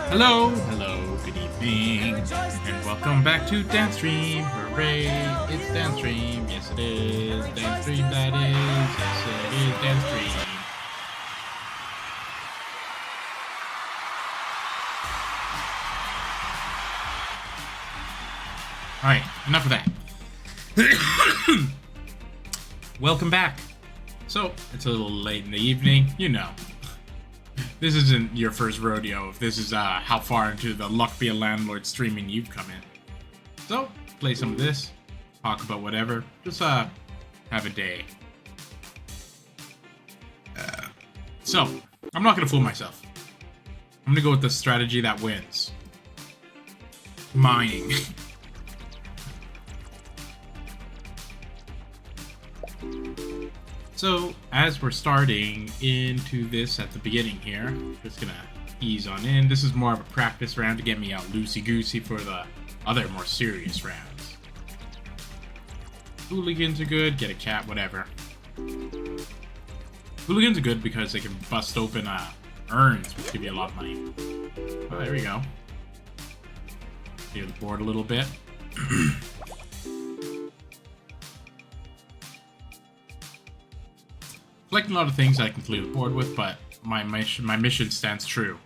Hello, good evening, and welcome back to Dance Stream. Hooray, it's Dance Stream. Yes, it is. Dance Stream, that is. Yes, it is Dance Stream. Alright, enough of that. Welcome back. So, it's a little late in the evening, you know. This isn't your first rodeo. This is how far into the Luck Be a Landlord streaming you've come in. So, play some of this, talk about whatever, just have a day. So, I'm not gonna fool myself. I'm gonna go with the strategy that wins. Mining. So, as we're starting into this at the beginning here, just gonna ease on in. This is more of a practice round to get me out loosey-goosey for the other more serious rounds. Hooligans are good, get a cat, whatever. Hooligans are good because they can bust open urns, which give you a lot of money. Oh, there we go. Clear the board a little bit. Collecting a lot of things I can clear the board with, but my mission stands true.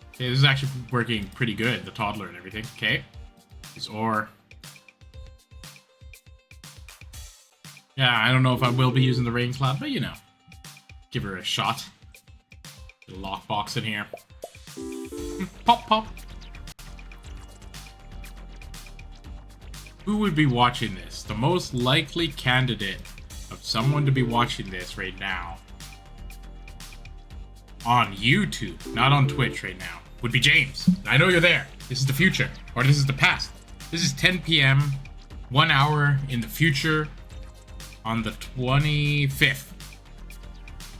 Okay, this is actually working pretty good, the toddler and everything. Okay. This ore. Yeah, I don't know if I will be using the rain cloud, but you know. Give her a shot. Get a lockbox in here. Pop, pop. Who would be watching this? The most likely candidate of someone to be watching this right now on YouTube, not on Twitch right now, would be James. I know you're there. This is the future, or this is the past. This is 10 p.m., 1 hour in the future on the 25th.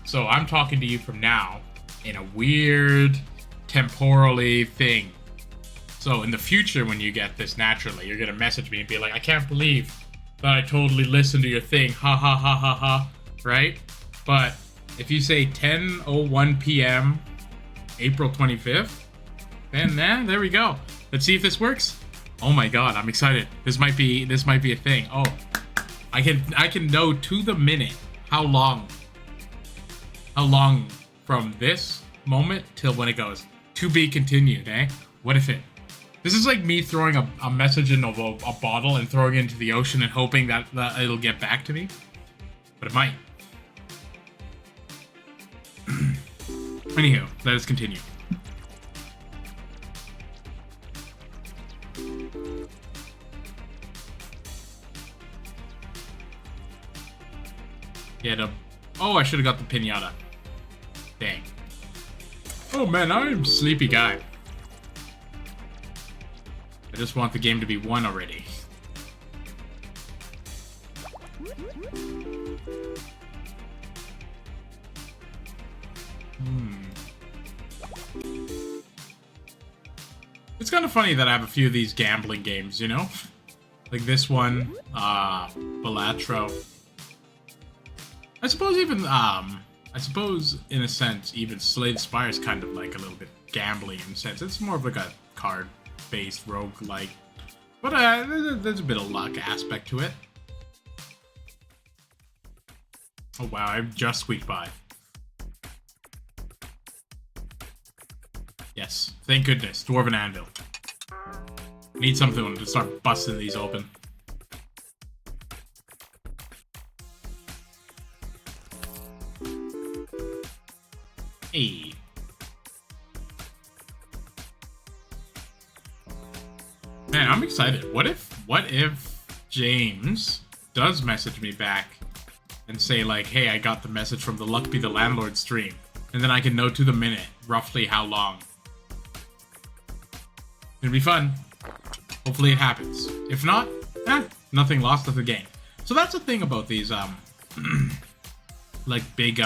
So I'm talking to you from now in a weird temporally thing. So in the future, when you get this naturally, you're gonna message me and be like, I can't believe that I totally listened to your thing, ha ha ha ha ha, right? But if you say 10:01 p.m. April 25th, then there we go. Let's see if this works. Oh my god, I'm excited. This might be a thing. Oh, I can know to the minute how long from this moment till when it goes to be continued, eh? What if it? This is like me throwing a message in a bottle and throwing it into the ocean and hoping that it'll get back to me. But it might. Anywho, let us continue. Oh, I should have got the pinata. Dang. Oh man, I'm a sleepy guy. I just want the game to be won already. It's kind of funny that I have a few of these gambling games, you know? Like this one, Balatro. I suppose in a sense, even Slay the Spire is kind of like a little bit gambling in a sense. It's more of like a card-based roguelike. But there's a bit of luck aspect to it. Oh wow, I just squeaked by. Yes, thank goodness. Dwarven Anvil. Need something to start busting these open. Hey. Man, I'm excited. What if James does message me back and say like, hey, I got the message from the Luck Be the Landlord stream, and then I can know to the minute roughly how long. It'll be fun. Hopefully it happens. If not, nothing lost, nothing gained. So that's the thing about these like big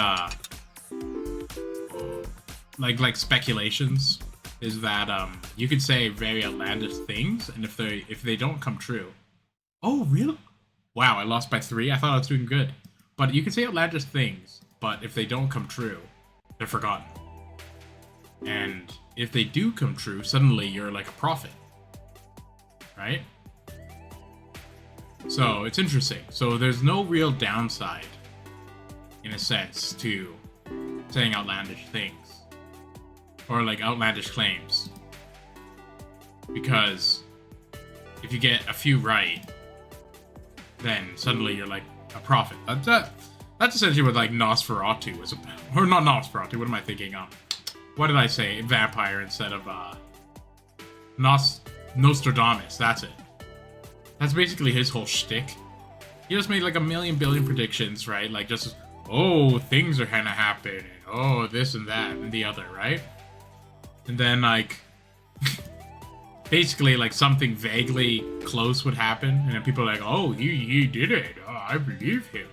like speculations, is that you could say very outlandish things, and if they don't come true, Oh, really? Wow, I lost by 3? I thought I was doing good. But you can say outlandish things, but if they don't come true, they're forgotten. And if they do come true, suddenly you're like a prophet. Right? So, it's interesting. So, there's no real downside, in a sense, to saying outlandish things. Or, like, outlandish claims. Because if you get a few right, then suddenly you're like a prophet. That's essentially what like Nosferatu was about. Or not Nosferatu, what am I thinking? What did I say? Vampire instead of Nostradamus, that's it. That's basically his whole shtick. He just made like a million billion predictions, right? Like just, oh, things are gonna happen, and oh, this and that and the other, right? And then like basically like something vaguely close would happen, and then people are like, oh, he did it. Oh, I believe him.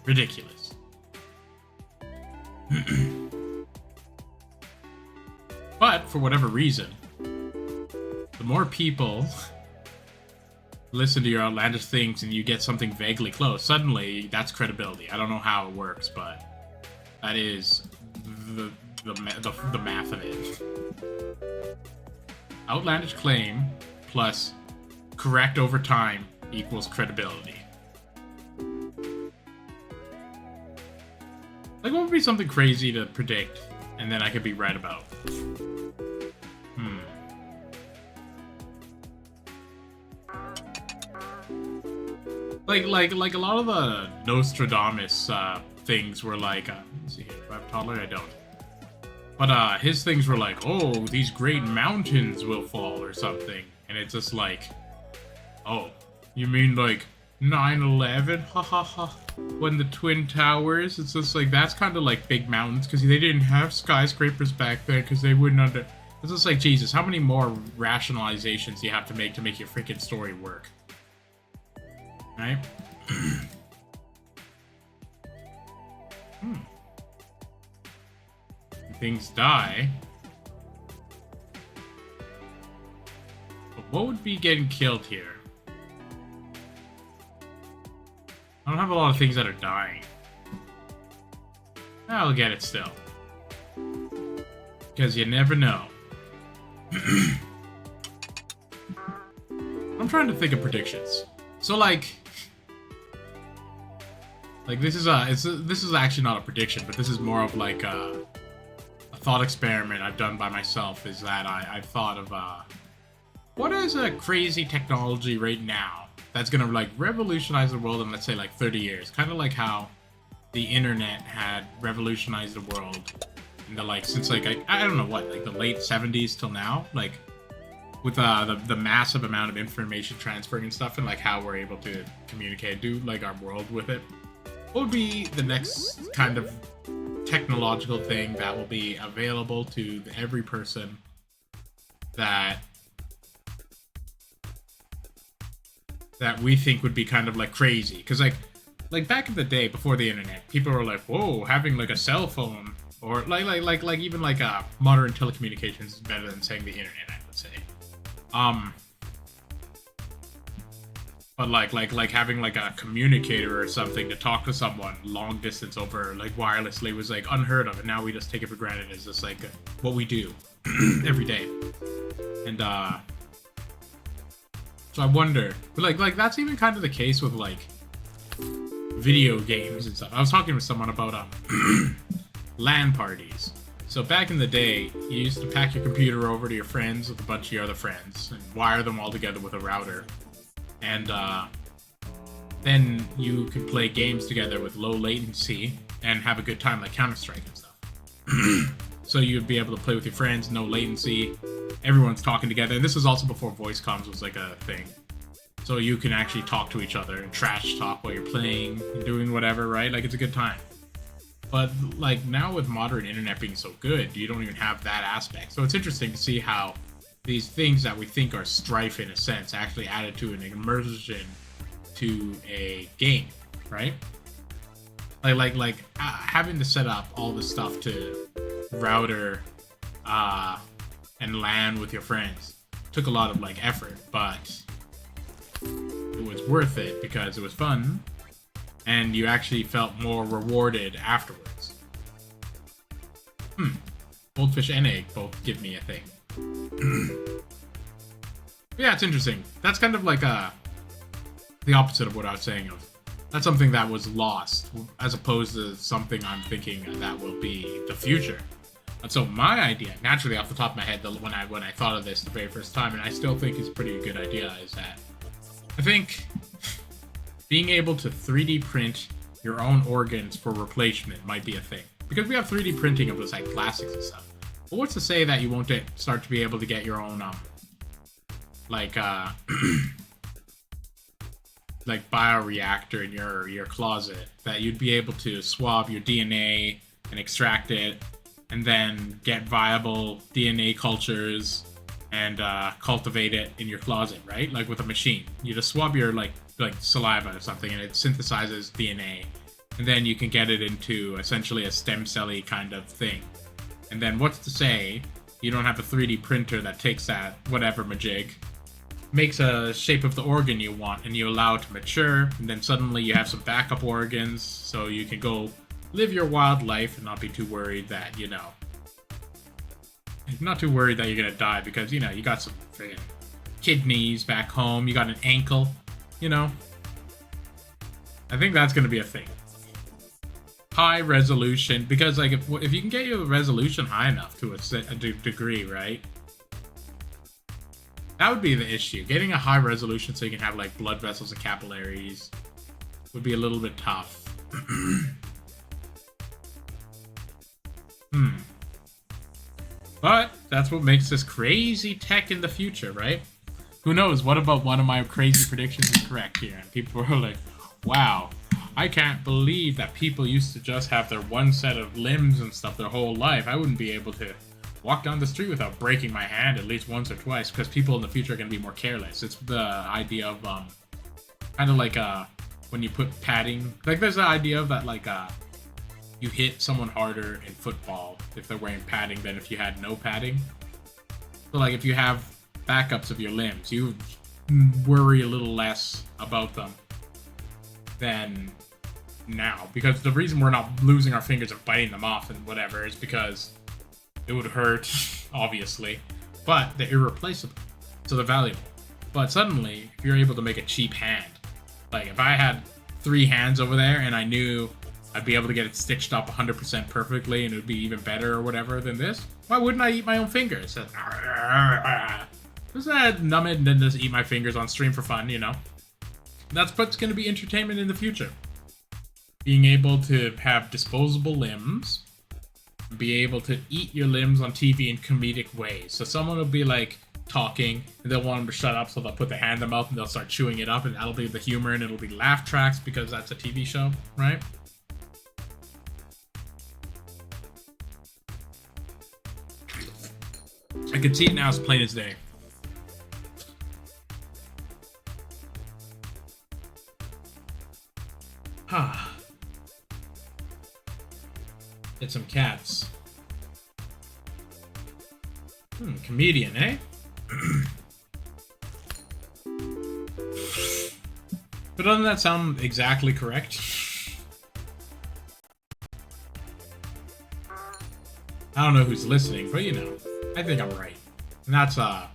Ridiculous. But for whatever reason, the more people listen to your outlandish things and you get something vaguely close, suddenly that's credibility. I don't know how it works, but that is the math of it. Outlandish claim plus correct over time equals credibility. Like, what would be something crazy to predict and then I could be right about? Like a lot of the Nostradamus things were like, let me see here, do I have a toddler? I don't. But his things were like, oh, these great mountains will fall or something. And it's just like, oh, you mean like 9/11? Ha ha ha. When the Twin Towers, it's just like, that's kind of like big mountains because they didn't have skyscrapers back then because they wouldn't under... It's just like, Jesus, how many more rationalizations do you have to make your freaking story work? Right? Things die. But what would be getting killed here? I don't have a lot of things that are dying. I'll get it still. Because you never know. I'm trying to think of predictions. So like this is actually not a prediction, but this is more of like a thought experiment I've done by myself. Is that I've thought of what is a crazy technology right now that's gonna like revolutionize the world in, let's say, like 30 years, kind of like how the internet had revolutionized the world in the like since like I don't know what, like the late 70s till now, like with the massive amount of information transferring and stuff, and like how we're able to communicate, do like our world with it. What would be the next kind of technological thing that will be available to every person that we think would be kind of like crazy? Because like back in the day before the internet, people were like, whoa, having like a cell phone or like even like modern telecommunications is better than saying the internet, I would say. But like having like a communicator or something to talk to someone long distance over like wirelessly was like unheard of, and now we just take it for granted. It's just like what we do every day. And so I wonder, but like that's even kind of the case with like video games and stuff. I was talking with someone about LAN parties. So back in the day, you used to pack your computer over to your friends with a bunch of your other friends and wire them all together with a router. And then you could play games together with low latency and have a good time, like Counter-Strike and stuff. So you'd be able to play with your friends, no latency, everyone's talking together. And this was also before voice comms was like a thing. So you can actually talk to each other and trash talk while you're playing and doing whatever, right? Like, it's a good time. But like now with modern internet being so good, you don't even have that aspect. So it's interesting to see how these things that we think are strife in a sense actually added to an immersion to a game, right? Like having to set up all this stuff to router and LAN with your friends took a lot of like effort, but worth it because it was fun, and you actually felt more rewarded afterwards. Goldfish and egg both give me a thing. Yeah, it's interesting. That's kind of like the opposite of what I was saying of. That's something that was lost, as opposed to something I'm thinking that will be the future. And so my idea, naturally off the top of my head, when I thought of this the very first time, and I still think it's a pretty good idea, is that I think being able to 3D print your own organs for replacement might be a thing. Because we have 3D printing of those like plastics and stuff. But what's to say that you won't start to be able to get your own like bioreactor in your closet, that you'd be able to swab your DNA and extract it, and then get viable DNA cultures and cultivate it in your closet, right? Like with a machine, you just swab your like saliva or something, and it synthesizes DNA, and then you can get it into essentially a stem cell-y kind of thing. And then what's to say you don't have a 3D printer that takes that whatever majig, makes a shape of the organ you want, and you allow it to mature, and then suddenly you have some backup organs, so you can go live your wild life and not be too worried that, not too worried that you're gonna die because, you got some friggin' kidneys back home, you got an ankle, I think that's gonna be a thing. High resolution, because like if you can get your resolution high enough to a degree, right? That would be the issue. Getting a high resolution so you can have like blood vessels and capillaries would be a little bit tough. But that's what makes this crazy tech in the future, right? Who knows? What about one of my crazy predictions is correct here? And people are like, wow, I can't believe that people used to just have their one set of limbs and stuff their whole life. I wouldn't be able to walk down the street without breaking my hand at least once or twice, because people in the future are going to be more careless. It's the idea of kind of like when you put padding, like there's the idea of that like you hit someone harder in football if they're wearing padding than if you had no padding. So like if you have backups of your limbs, you worry a little less about them than now, because the reason we're not losing our fingers and biting them off and whatever is because it would hurt, obviously, but they're irreplaceable, so they're valuable. But suddenly, if you're able to make a cheap hand, like if I had 3 hands over there and I knew I'd be able to get it stitched up 100% perfectly and it would be even better or whatever than this, why wouldn't I eat my own fingers? Doesn't that numb it and then just eat my fingers on stream for fun, That's what's going to be entertainment in the future. Being able to have disposable limbs, be able to eat your limbs on TV in comedic ways. So someone will be like talking and they'll want them to shut up, so they'll put their hand in their mouth and they'll start chewing it up, and that'll be the humor, and it'll be laugh tracks because that's a TV show, right? I could see it now as plain as day. Get some cats. Comedian, eh? But doesn't that sound exactly correct? I don't know who's listening, but I think I'm right. And that's all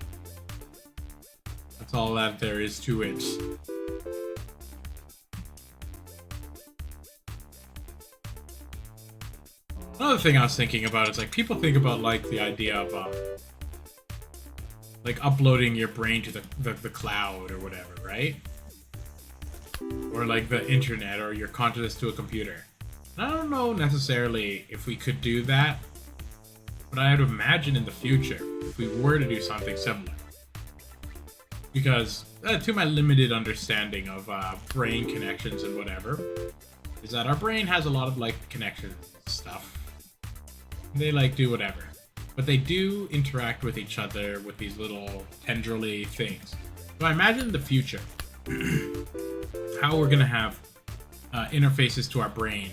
that there is to it. Another thing I was thinking about is like people think about like the idea of like uploading your brain to the cloud or whatever, right? Or like the internet or your consciousness to a computer. And I don't know necessarily if we could do that, but I would imagine in the future if we were to do something similar. Because to my limited understanding of brain connections and whatever, is that our brain has a lot of like connections and stuff. They like do whatever, but they do interact with each other with these little tendrily things. So I imagine in the future how we're gonna have interfaces to our brain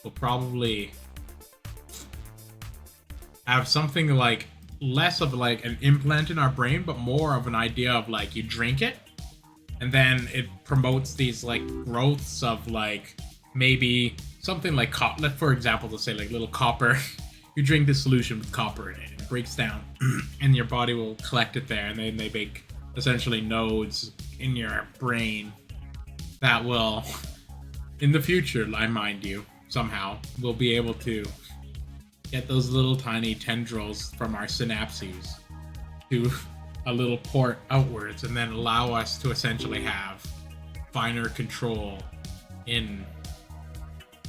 will probably have something like less of like an implant in our brain, but more of an idea of like you drink it and then it promotes these like growths of like maybe something like for example, to say like little copper. You drink this solution with copper in it, and it breaks down, and your body will collect it there, and then they make essentially nodes in your brain that will, in the future, I mind you, somehow, will be able to get those little tiny tendrils from our synapses to a little port outwards, and then allow us to essentially have finer control in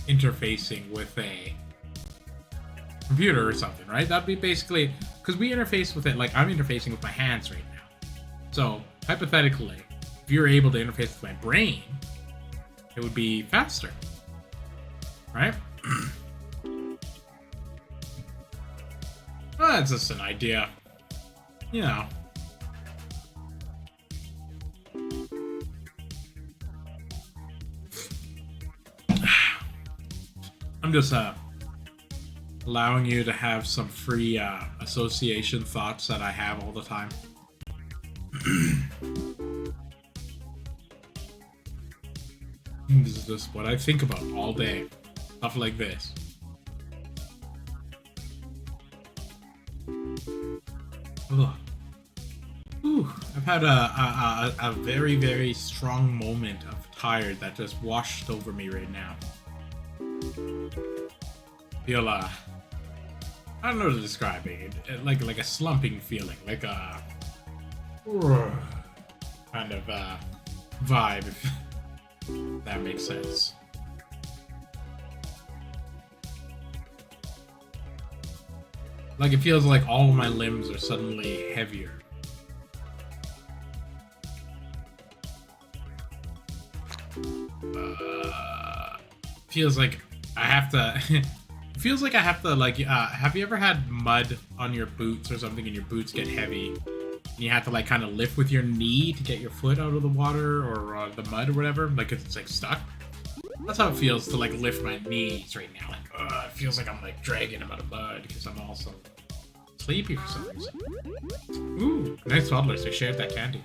interfacing with a computer or something, right? That'd be basically, because we interface with it, like I'm interfacing with my hands right now. So hypothetically, if you're able to interface with my brain, it would be faster, right? Well, that's just an idea, you know. I'm just allowing you to have some free association thoughts that I have all the time. This is just what I think about all day. Stuff like this. Ugh. Ooh, I've had a very, very strong moment of tired that just washed over me right now. Feel I don't know how to describe it. Like a slumping feeling, like a kind of vibe, if that makes sense. Like it feels like all of my limbs are suddenly heavier. Feels like I have to. Feels like I have to, like, have you ever had mud on your boots or something and your boots get heavy and you have to like kind of lift with your knee to get your foot out of the water or the mud or whatever, like it's like stuck? That's how it feels to like lift my knees right now. Like, it feels like I'm like dragging them out of mud because I'm also sleepy for some reason. Ooh, nice toddlers, they shared that candy.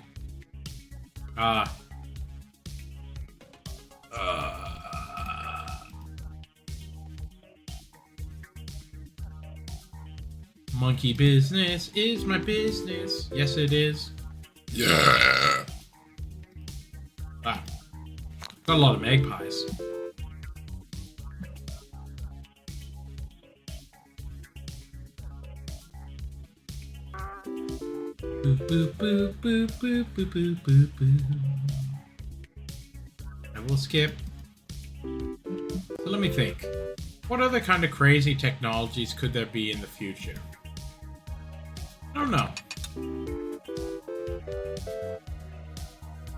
Monkey business is my business. Yes, it is. Yeah. Wow. Got a lot of magpies. Boop, boop, boop, boop, boop, boop, boop, boop, boop. I will skip. So let me think. What other kind of crazy technologies could there be in the future? I don't know.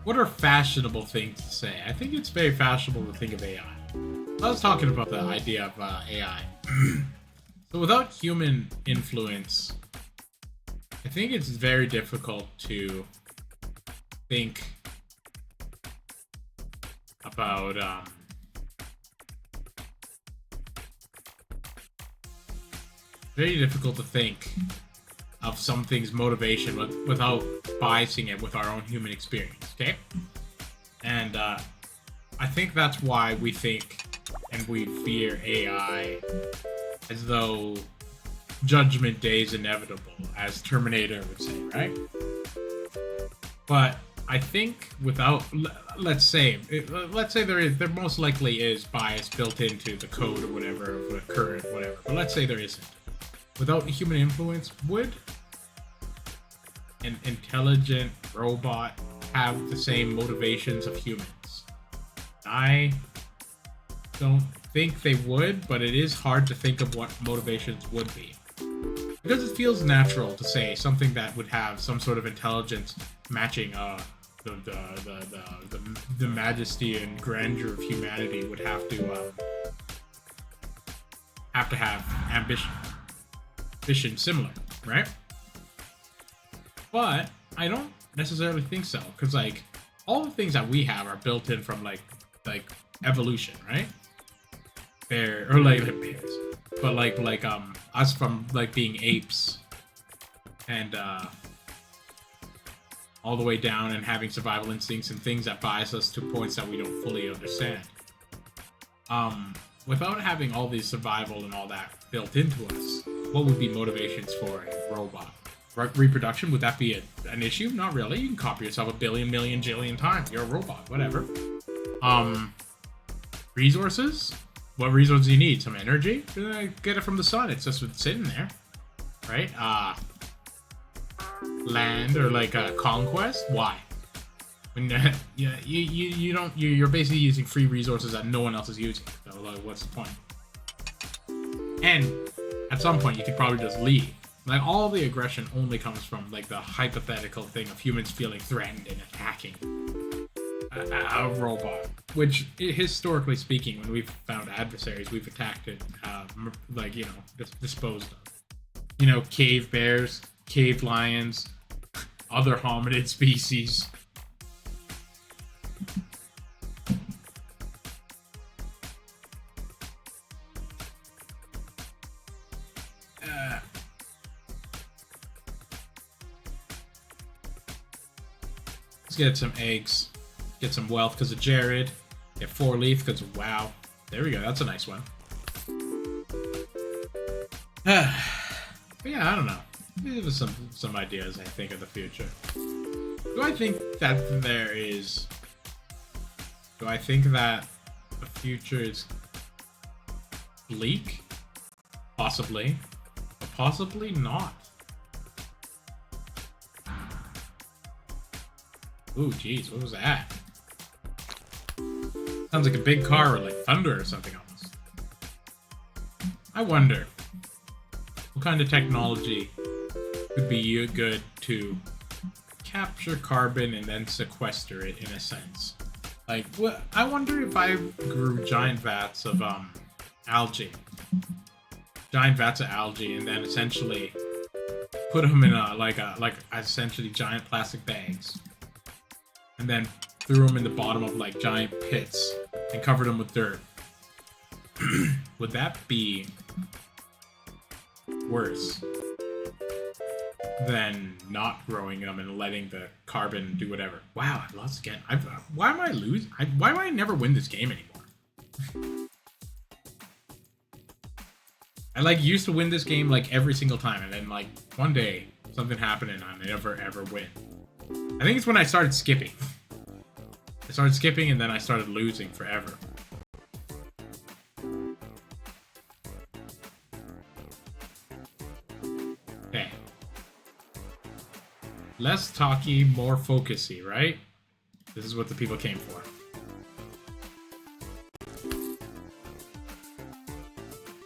What are fashionable things to say? I think it's very fashionable to think of AI. I was talking about the idea of AI. So without human influence, I think it's very difficult to think about very difficult to think of something's motivation without biasing it with our own human experience, okay? And I think that's why we think and we fear AI as though Judgment Day is inevitable, as Terminator would say, right? But I think without, let's say there most likely is bias built into the code or whatever of the current whatever, but let's say there isn't. Without human influence, would an intelligent robot have the same motivations of humans? I don't think they would, but it is hard to think of what motivations would be. Because it feels natural to say something that would have some sort of intelligence matching the majesty and grandeur of humanity would have to have ambition similar, right? But I don't necessarily think so, because like all the things that we have are built in from like evolution, right? Bear or like bears, but like us from like being apes and all the way down and having survival instincts and things that bias us to points that we don't fully understand. Without having all these survival and all that built into us, what would be motivations for a robot? Reproduction, would that be an issue? Not really. You can copy yourself a billion, million, jillion times. You're a robot, whatever. Resources? What resources do you need? Some energy? Get it from the sun. It's just sitting there, right? Land or like a conquest? Why? When you're basically using free resources that no one else is using. So like, what's the point? And at some point, you could probably just leave. Like, all the aggression only comes from like the hypothetical thing of humans feeling threatened and attacking a robot. Which, historically speaking, when we've found adversaries, we've attacked it, like, you know, disposed of. You know, cave bears, cave lions, other hominid species. Let's get some eggs. Get some wealth because of Jared. Get 4 leaf because of WoW. There we go. That's a nice one. But yeah, I don't know. There's some ideas, I think, of the future. Do I think that the future is bleak? Possibly. But possibly not. Ooh, jeez, what was that? Sounds like a big car or like thunder or something almost. I wonder, what kind of technology would be good to capture carbon and then sequester it in a sense? Like, what? I wonder if I grew giant vats of algae. Giant vats of algae and then essentially put them in essentially giant plastic bags. And then threw them in the bottom of like giant pits and covered them with dirt. Would that be worse than not growing them and letting the carbon do whatever? Wow, I lost again. Why am I losing? Why do I never win this game anymore? I like used to win this game like every single time, and then like one day something happened and I never ever win. I think it's when I started skipping. I started skipping and then I started losing forever. Okay. Less talky, more focusy, right? This is what the people came for.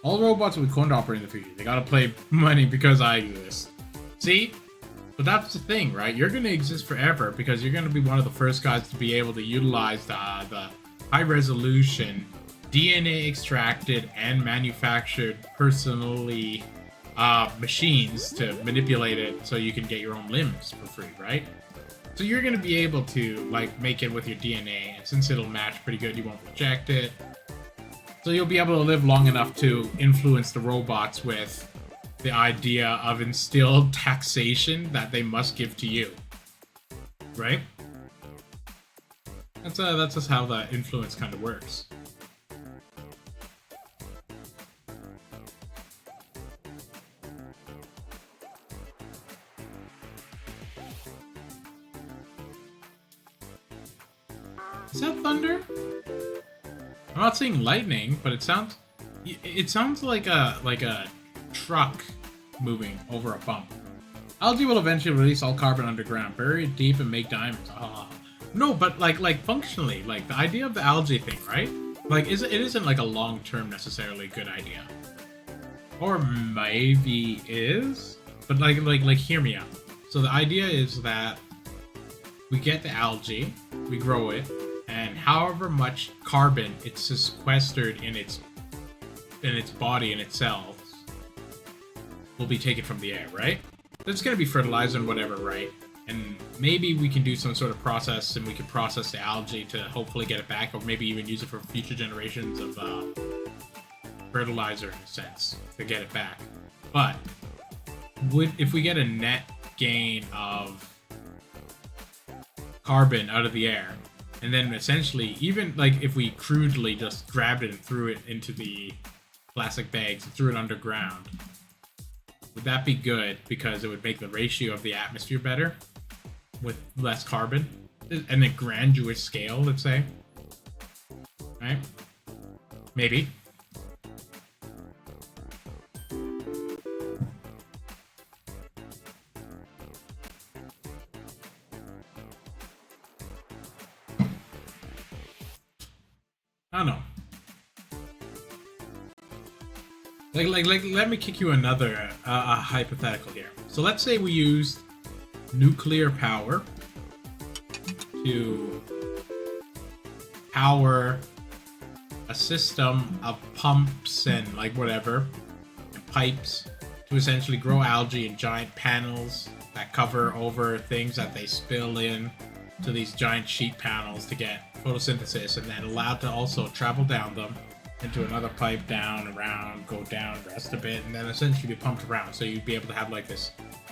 All robots will be coin operate in the future. They gotta play money because I exist. See? But that's the thing, right? You're going to exist forever because you're going to be one of the first guys to be able to utilize the high-resolution, DNA-extracted and manufactured personally machines to manipulate it so you can get your own limbs for free, right? So you're going to be able to like make it with your DNA, and since it'll match pretty good, you won't reject it. So you'll be able to live long enough to influence the robots with the idea of instilled taxation that they must give to you, right? That's just how the influence kind of works. Is that thunder? I'm not seeing lightning, but it sounds like a truck moving over a bump. Algae will eventually release all carbon underground, bury it deep, and make diamonds. No, but like functionally, like the idea of the algae thing, right? Like, it isn't like a long-term necessarily good idea, or maybe is, but like hear me out. So the idea is that we get the algae, we grow it, and however much carbon it's sequestered in its body and its cells will be taken from the air, right? It's going to be fertilizer and whatever, right? And maybe we can do some sort of process and we can process the algae to hopefully get it back, or maybe even use it for future generations of fertilizer in a sense to get it back. But if we get a net gain of carbon out of the air. And then essentially, even like if we crudely just grabbed it and threw it into the plastic bags and threw it underground, would that be good? Because it would make the ratio of the atmosphere better with less carbon and a granular scale, let's say. Right? Maybe. I don't know. Like, let me kick you another hypothetical here. So let's say we used nuclear power to power a system of pumps and like whatever, and pipes to essentially grow algae in giant panels that cover over things that they spill in to these giant sheet panels to get photosynthesis, and then allowed to also travel down them into another pipe, down, around, go down, rest a bit, and then essentially be pumped around. So you'd be able to have like this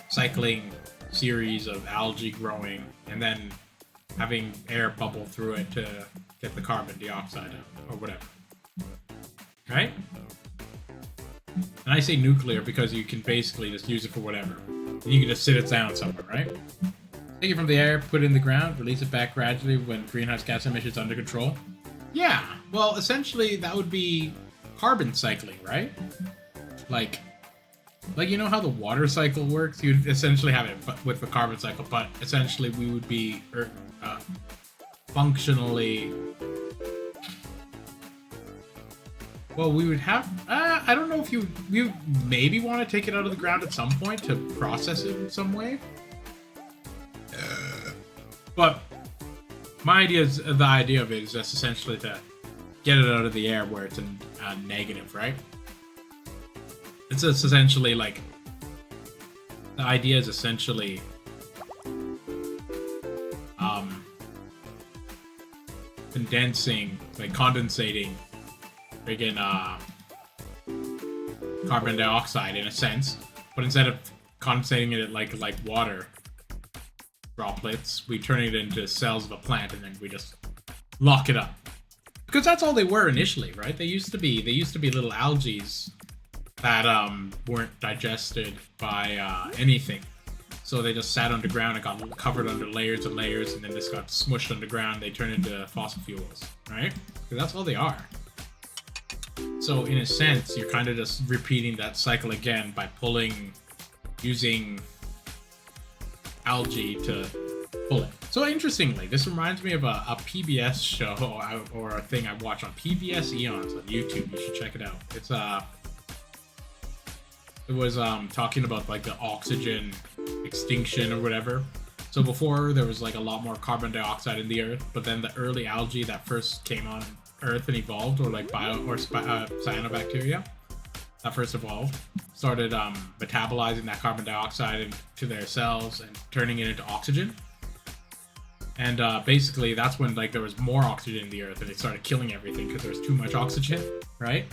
cycling series of algae growing, and then having air bubble through it to get the carbon dioxide out, or whatever. Right? And I say nuclear because you can basically just use it for whatever. And you can just sit it down somewhere, right? Take it from the air, put it in the ground, release it back gradually when greenhouse gas emissions under control. Yeah, well, essentially that would be carbon cycling, right? Like you know how the water cycle works? You'd essentially have it with the carbon cycle, but essentially we would be functionally... Well, we would have... I don't know if you maybe want to take it out of the ground at some point to process it in some way. But my idea is, the idea of it is just essentially to get it out of the air where it's a negative, right? It's just essentially like, the idea is essentially condensating friggin' carbon dioxide in a sense, but instead of condensating it like water droplets, we turn it into cells of a plant, and then we just lock it up. Because that's all they were initially, right? They used to be little algae that weren't digested by anything. So they just sat underground and got covered under layers and layers, and then just got smushed underground. They turn into fossil fuels, right? Because that's all they are. So in a sense, you're kind of just repeating that cycle again by using algae to pull it. So interestingly, this reminds me of a PBS show or a thing I watch on PBS Eons on YouTube. You should check it out. It was talking about like the oxygen extinction or whatever. So before there was like a lot more carbon dioxide in the earth, but then the early algae that first came on Earth and evolved, or like cyanobacteria that first evolved, started metabolizing that carbon dioxide into their cells and turning it into oxygen. And basically that's when like there was more oxygen in the earth and it started killing everything because there was too much oxygen, right?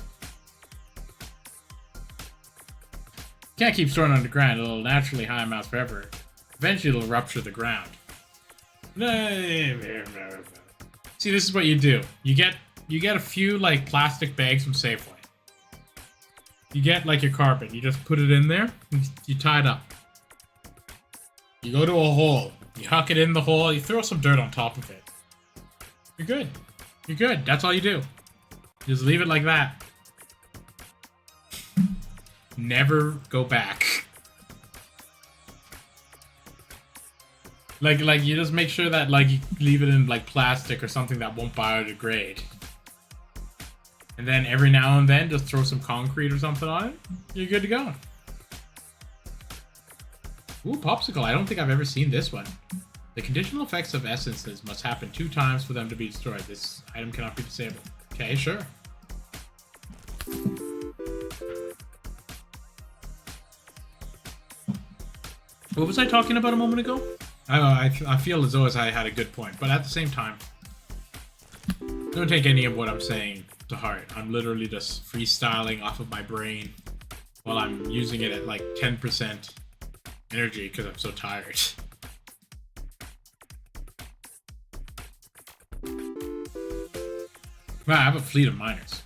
Can't keep storing underground. It'll naturally high amounts forever. Eventually it'll rupture the ground. See, this is what you do. You get a few like plastic bags from Safeway. You get like your carbon, you just put it in there, and you tie it up. You go to a hole, you huck it in the hole, you throw some dirt on top of it. You're good. You're good. That's all you do. Just leave it like that. Never go back. Like you just make sure that like you leave it in like plastic or something that won't biodegrade. And then every now and then just throw some concrete or something on it. You're good to go. Ooh, popsicle. I don't think I've ever seen this one. The conditional effects of essences must happen 2 times for them to be destroyed. This item cannot be disabled. Okay, sure. What was I talking about a moment ago? I feel as though I had a good point, but at the same time, don't take any of what I'm saying to heart. I'm literally just freestyling off of my brain while I'm using it at like 10% energy because I'm so tired. Well, I have a fleet of miners.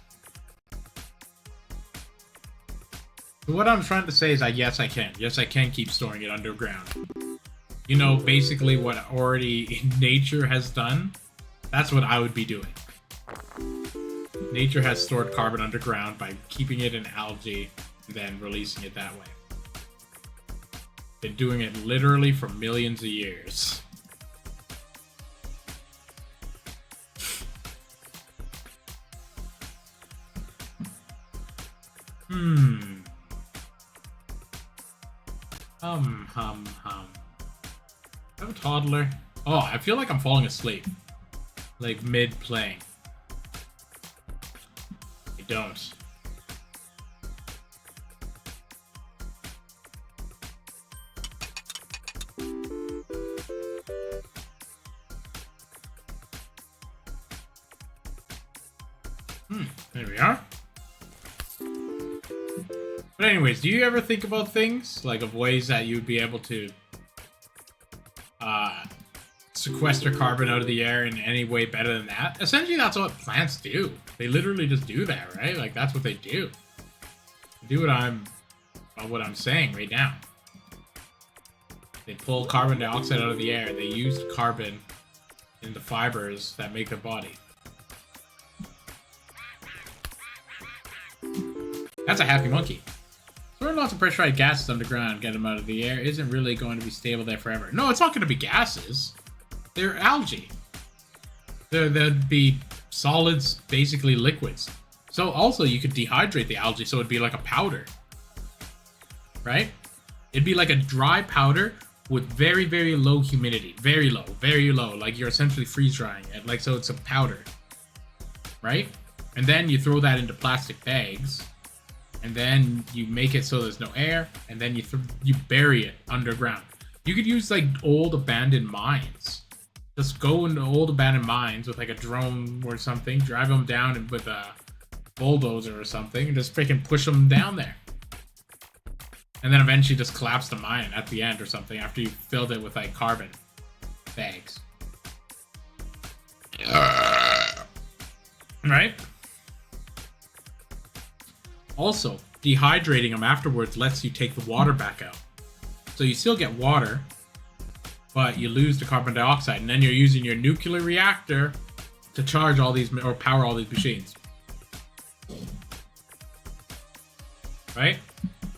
So what I'm trying to say is that yes, I can. Yes, I can keep storing it underground. You know, basically what already nature has done, that's what I would be doing. Nature has stored carbon underground by keeping it in algae, then releasing it that way. Been doing it literally for millions of years. I have a toddler. Oh, I feel like I'm falling asleep. Like mid-playing. I don't. There we are. But anyways, do you ever think about things? Like of ways that you'd be able to sequester carbon out of the air in any way better than that? Essentially, that's what plants do. They literally just do that, right? Like, that's what they do. They do what I'm saying right now. They pull carbon dioxide out of the air. They use carbon in the fibers that make their body. That's a happy monkey. Storing lots of pressurized gases underground, get them out of the air, isn't really going to be stable there forever. No, it's not going to be gases. They're algae. There'd be solids, basically liquids. So also you could dehydrate the algae so it'd be like a powder. Right? It'd be like a dry powder with very, very low humidity. Very low, very low. Like you're essentially freeze drying it. Like, so it's a powder. Right? And then you throw that into plastic bags. And then you make it so there's no air. And then you bury it underground. You could use like old abandoned mines. Just go into old abandoned mines with like a drone or something, drive them down with a bulldozer or something, and just freaking push them down there. And then eventually just collapse the mine at the end or something after you filled it with like carbon bags. Right? Also, dehydrating them afterwards lets you take the water back out. So you still get water, but you lose the carbon dioxide, and then you're using your nuclear reactor to charge all these, or power all these machines. Right?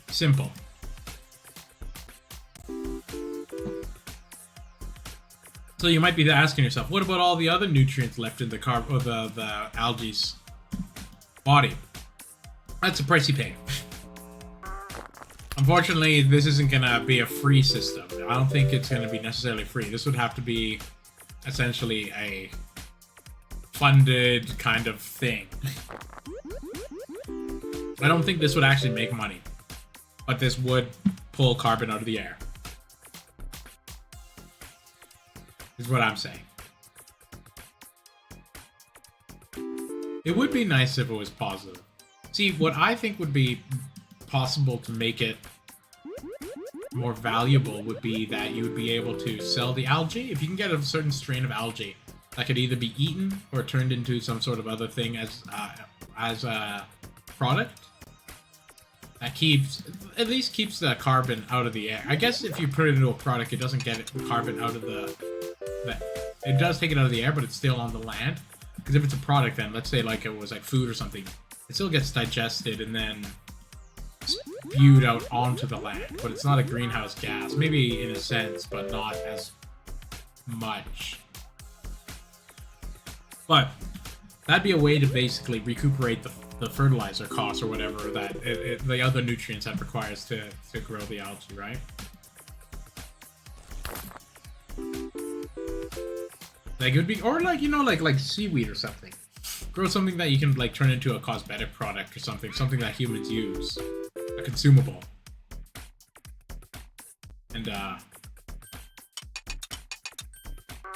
Simple. So you might be asking yourself, what about all the other nutrients left in the the algae's body? That's a price you pay. Unfortunately, this isn't gonna be a free system. I don't think it's gonna be necessarily free. This would have to be essentially a funded kind of thing. I don't think this would actually make money, but this would pull carbon out of the air. Is what I'm saying. It would be nice if it was positive. See, what I think would be possible to make it more valuable would be that you would be able to sell the algae. If you can get a certain strain of algae that could either be eaten or turned into some sort of other thing as a product, that at least keeps the carbon out of the air. I guess if you put it into a product, it doesn't get carbon out of it does take it out of the air, but it's still on the land. Because if it's a product, then let's say like it was like food or something, it still gets digested and then spewed out onto the land. But it's not a greenhouse gas. Maybe in a sense, but not as much. But that'd be a way to basically recuperate the fertilizer costs or whatever that the other nutrients that requires to grow the algae, right? Like it would be, or like, you know, like seaweed or something. Grow something that you can like turn into a cosmetic product or something that humans use, a consumable. And yeah,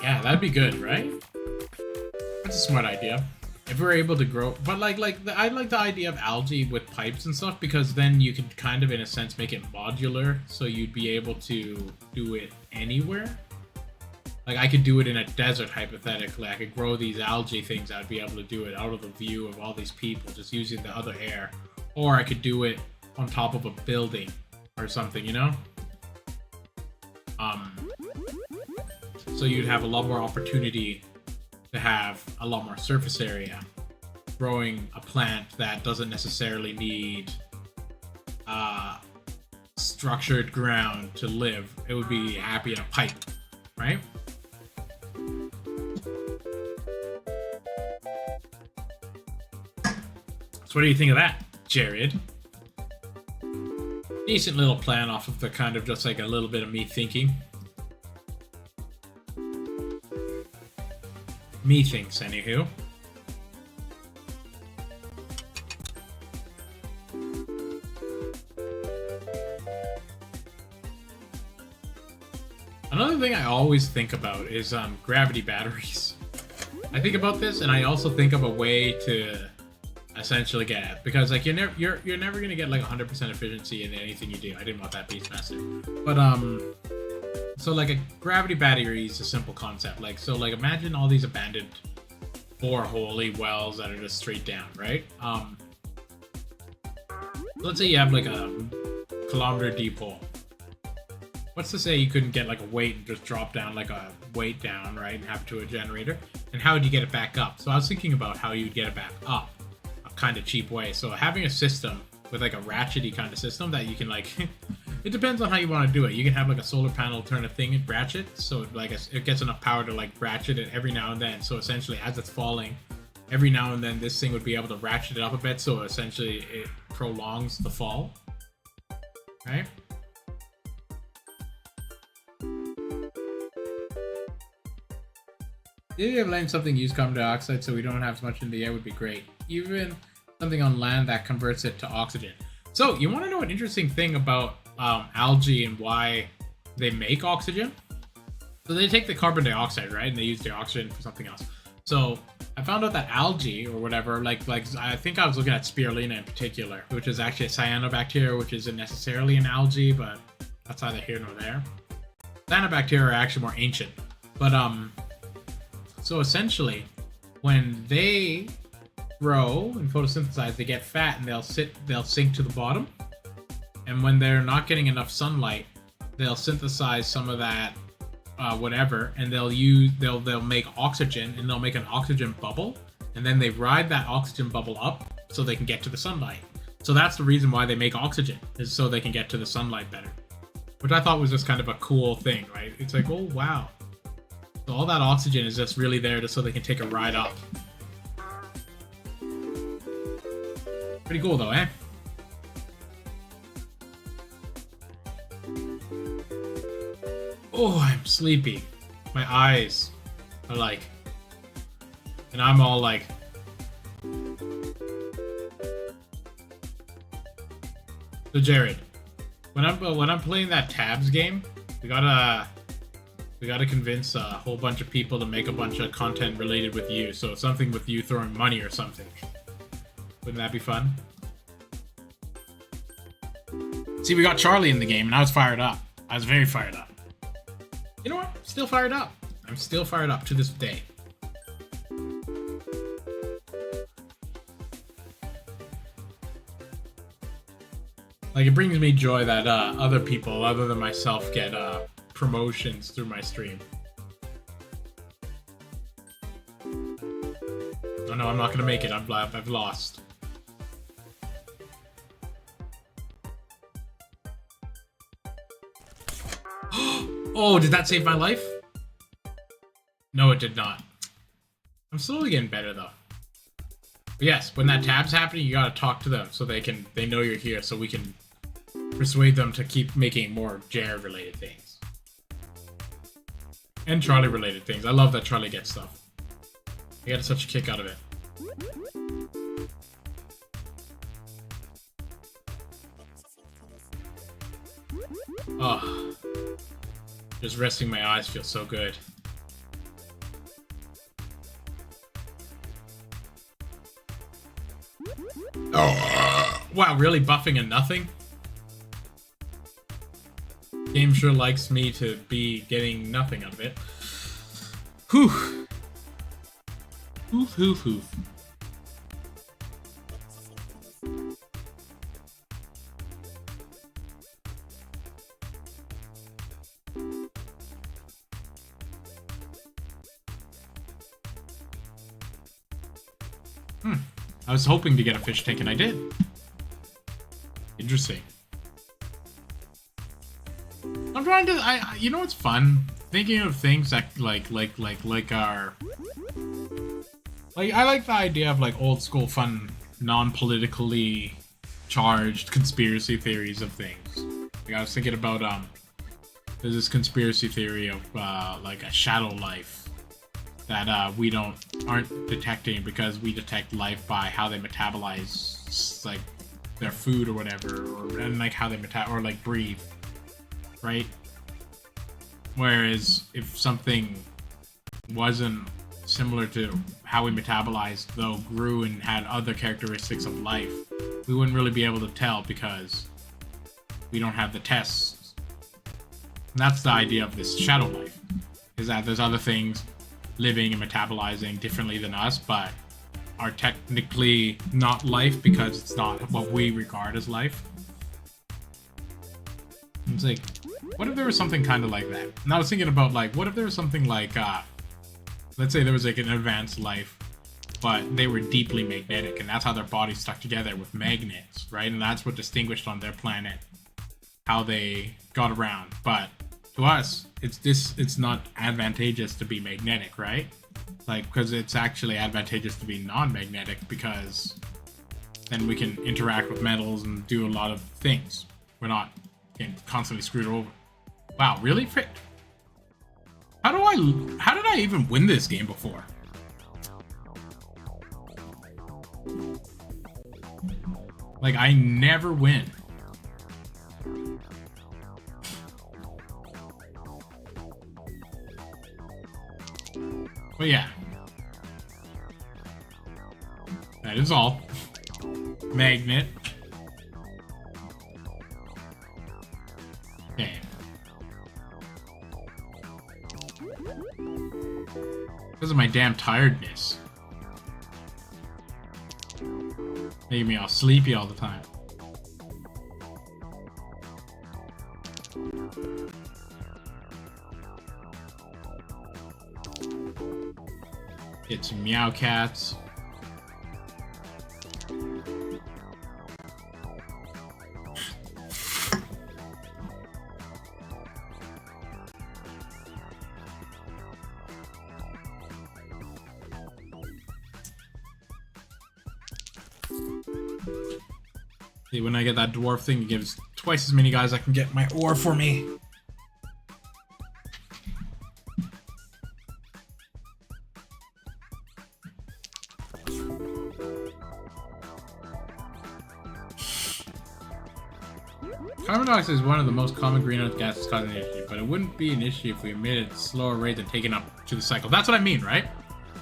that'd be good, right? That's a smart idea. If we're able to grow, but I like the idea of algae with pipes and stuff, because then you could kind of, in a sense, make it modular, so you'd be able to do it anywhere. Like, I could do it in a desert, hypothetically. I could grow these algae things. I'd be able to do it out of the view of all these people, just using the other air. Or I could do it on top of a building or something, you know? So you'd have a lot more opportunity to have a lot more surface area. Growing a plant that doesn't necessarily need structured ground to live. It would be happy in a pipe, right? So what do you think of that, Jared? Decent little plan off of the kind of just like a little bit of me thinking. Me thinks, anywho. Another thing I always think about is gravity batteries. I think about this, and I also think of a way to essentially get it, because like you're never gonna get like 100% efficiency in anything you do. I didn't want that Beastmaster, but so like a gravity battery is a simple concept. Like, so like imagine all these abandoned borehole wells that are just straight down, right? Let's say you have like a kilometer deep hole. What's to say you couldn't get like a weight and just drop down like a weight down, right, and have it to a generator? And how would you get it back up? So I was thinking about how you'd get it back up a kind of cheap way. So having a system with like a ratchety kind of system that you can like it depends on how you want to do it. You can have like a solar panel turn a thing and ratchet, so like it gets enough power to like ratchet it every now and then. So essentially, as it's falling, every now and then this thing would be able to ratchet it up a bit, so essentially it prolongs the fall, right? If you have something use carbon dioxide so we don't have as much in the air would be great. Even something on land that converts it to oxygen. So you want to know an interesting thing about algae and why they make oxygen? So they take the carbon dioxide, right, and they use the oxygen for something else. So I found out that algae or whatever, like I think I was looking at spirulina in particular, which is actually a cyanobacteria, which isn't necessarily an algae, but that's neither here nor there. Cyanobacteria are actually more ancient, but so essentially, when they grow and photosynthesize, they get fat and they'll sink to the bottom. And when they're not getting enough sunlight, they'll synthesize some of that whatever, and they'll make oxygen, and they'll make an oxygen bubble, and then they ride that oxygen bubble up so they can get to the sunlight. So that's the reason why they make oxygen, is so they can get to the sunlight better. Which I thought was just kind of a cool thing, right? It's like, oh wow. So all that oxygen is just really there just so they can take a ride up. Pretty cool though, eh? Oh, I'm sleepy. My eyes are like... And I'm all like... So Jared, when I'm playing that tabs game, we gotta convince a whole bunch of people to make a bunch of content related with you. So something with you throwing money or something. Wouldn't that be fun? See, we got Charlie in the game, and I was fired up. I was very fired up. You know what? Still fired up. I'm still fired up to this day. Like, it brings me joy that other people, other than myself, get promotions through my stream. Oh no, I'm not gonna make it. I've lost. Oh, did that save my life? No, it did not. I'm slowly getting better though. But yes, when that tab's happening, you gotta talk to them so they know you're here, so we can persuade them to keep making more Jared related things. And Charlie related things. I love that Charlie gets stuff. I get such a kick out of it. Oh, just resting my eyes feels so good. Oh, wow, really buffing a nothing? Game sure likes me to be getting nothing out of it. Whew. Hoof, hoof, hoof. I was hoping to get a fish tank, and I did. Interesting. I'm trying to. You know what's fun? Thinking of things that are. Like, I like the idea of like old school fun, non-politically charged conspiracy theories of things. Like I was thinking about there's this conspiracy theory of like a shadow life that we aren't detecting because we detect life by how they metabolize like their food or whatever, and like how they or like breathe, right? Whereas if something wasn't similar to how we metabolized, though grew and had other characteristics of life, we wouldn't really be able to tell because we don't have the tests. And that's the idea of this shadow life, is that there's other things living and metabolizing differently than us, but are technically not life because it's not what we regard as life. It's like, what if there was something kind of like that? And I was thinking about like, what if there was something like, let's say there was like an advanced life, but they were deeply magnetic, and that's how their bodies stuck together with magnets, right? And that's what distinguished on their planet how they got around. But to us, it's not advantageous to be magnetic, right? Like, because it's actually advantageous to be non-magnetic, because then we can interact with metals and do a lot of things. We're not getting constantly screwed over. Wow, really? How did I even win this game before? Like, I never win. But yeah. That is all. Magnet. Okay. Because of my damn tiredness. Making me all sleepy all the time. Get some meow cats. See, when I get that dwarf thing, it gives twice as many guys that can get my ore for me. Carbon dioxide is one of the most common greenhouse gases causing an issue, but it wouldn't be an issue if we emitted at a slower rate than taken up to the cycle. That's what I mean, right?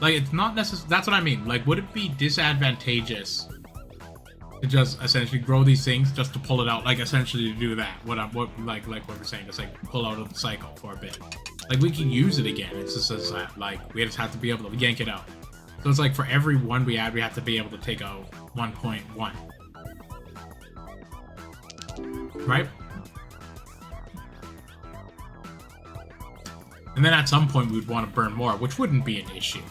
Like, it's not necessary. That's what I mean. Like, would it be disadvantageous to just essentially grow these things just to pull it out? Like, essentially to do that. Like what we're saying, just like pull out of the cycle for a bit. Like, we can use it again. It's just as like we just have to be able to yank it out. So it's like for every one we add, we have to be able to take out 1.1. Right? And then at some point we would want to burn more, which wouldn't be an issue.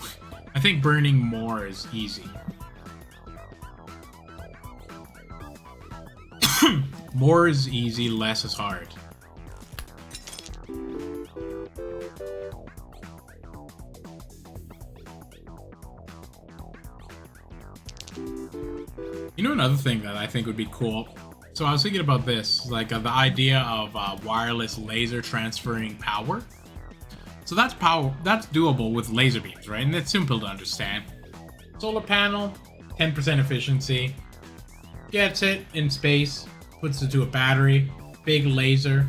I think burning more is easy. More is easy, less is hard. You know, another thing that I think would be cool. So I was thinking about this, like the idea of wireless laser transferring power. So that's doable with laser beams, right? And it's simple to understand. Solar panel, 10% efficiency, gets it in space, puts it to a battery, big laser,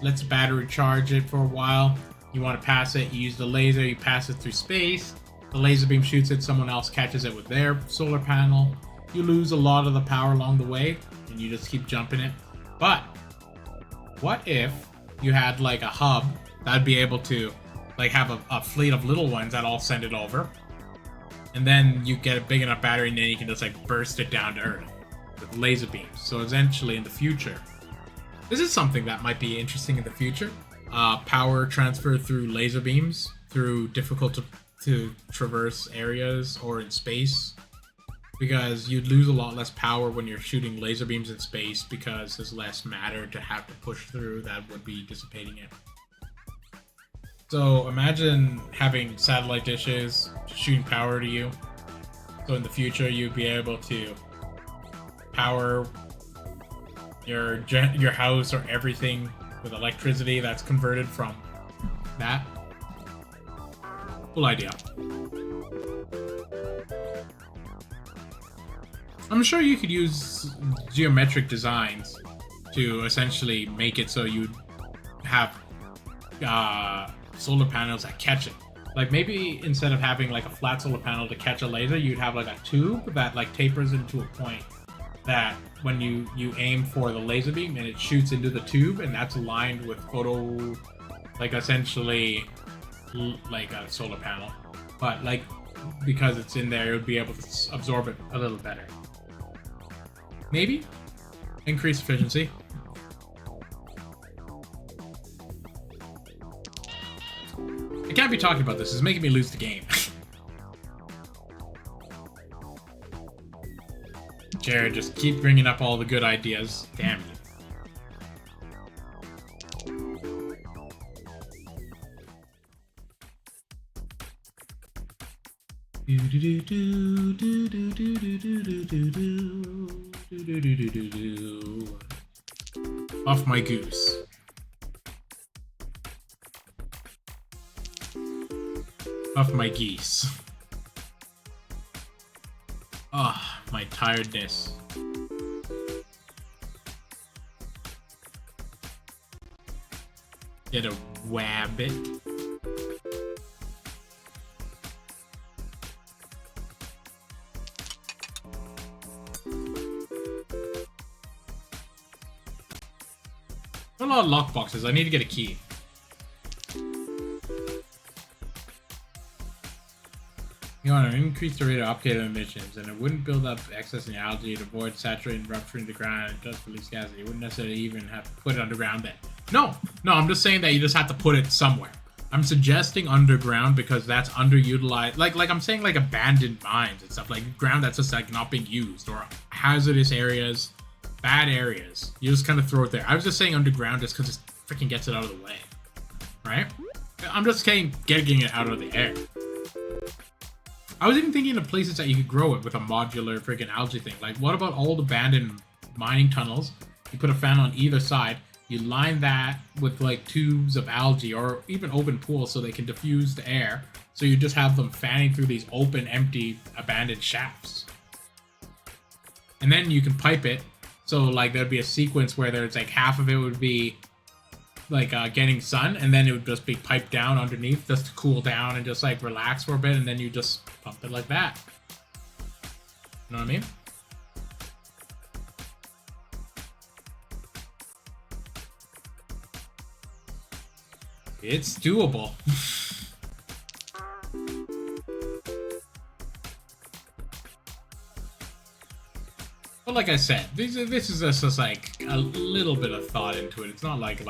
lets the battery charge it for a while. You want to pass it, you use the laser, you pass it through space, the laser beam shoots it, someone else catches it with their solar panel. You lose a lot of the power along the way, and you just keep jumping it. But what if you had like a hub that'd be able to like have a fleet of little ones that all send it over. And then you get a big enough battery, and then you can just like burst it down to Earth with laser beams. So essentially, in the future, this is something that might be interesting in the future. Power transfer through laser beams through difficult to traverse areas or in space, because you'd lose a lot less power when you're shooting laser beams in space because there's less matter to have to push through that would be dissipating it. So imagine having satellite dishes shooting power to you. So in the future, you'd be able to power your house or everything with electricity that's converted from that. Cool idea. I'm sure you could use geometric designs to essentially make it so you'd have solar panels that catch it. Like maybe instead of having like a flat solar panel to catch a laser, you'd have like a tube that like tapers into a point that when you aim for the laser beam and it shoots into the tube, and that's aligned with photo, like essentially like a solar panel, but like because it's in there, it would be able to absorb it a little better. Maybe increase efficiency. I can't be talking about this. It's making me lose the game. Jared, just keep bringing up all the good ideas. Damn you. Off my goose. Off my geese. Ah, my tiredness. Get a wabbit. A lot of lockboxes. I need to get a key. You want to increase the rate of update of emissions, and it wouldn't build up excess in the algae to avoid saturating and rupturing the ground and just release gases. You wouldn't necessarily even have to put it underground then. No, I'm just saying that you just have to put it somewhere. I'm suggesting underground because that's underutilized. Like I'm saying like abandoned mines and stuff, like ground that's just like not being used, or hazardous areas, bad areas. You just kind of throw it there. I was just saying underground just because it freaking gets it out of the way, right? I'm just saying getting it out of the air. I was even thinking of places that you could grow it with a modular freaking algae thing. Like, what about old abandoned mining tunnels? You put a fan on either side. You line that with like tubes of algae or even open pools so they can diffuse the air. So you just have them fanning through these open, empty, abandoned shafts. And then you can pipe it. So like there'd be a sequence where there's like half of it would be like getting sun, and then it would just be piped down underneath just to cool down and just like relax for a bit, and then you just pump it like that. You know what I mean? It's doable. But like I said, this is just like a little bit of thought into it. It's not like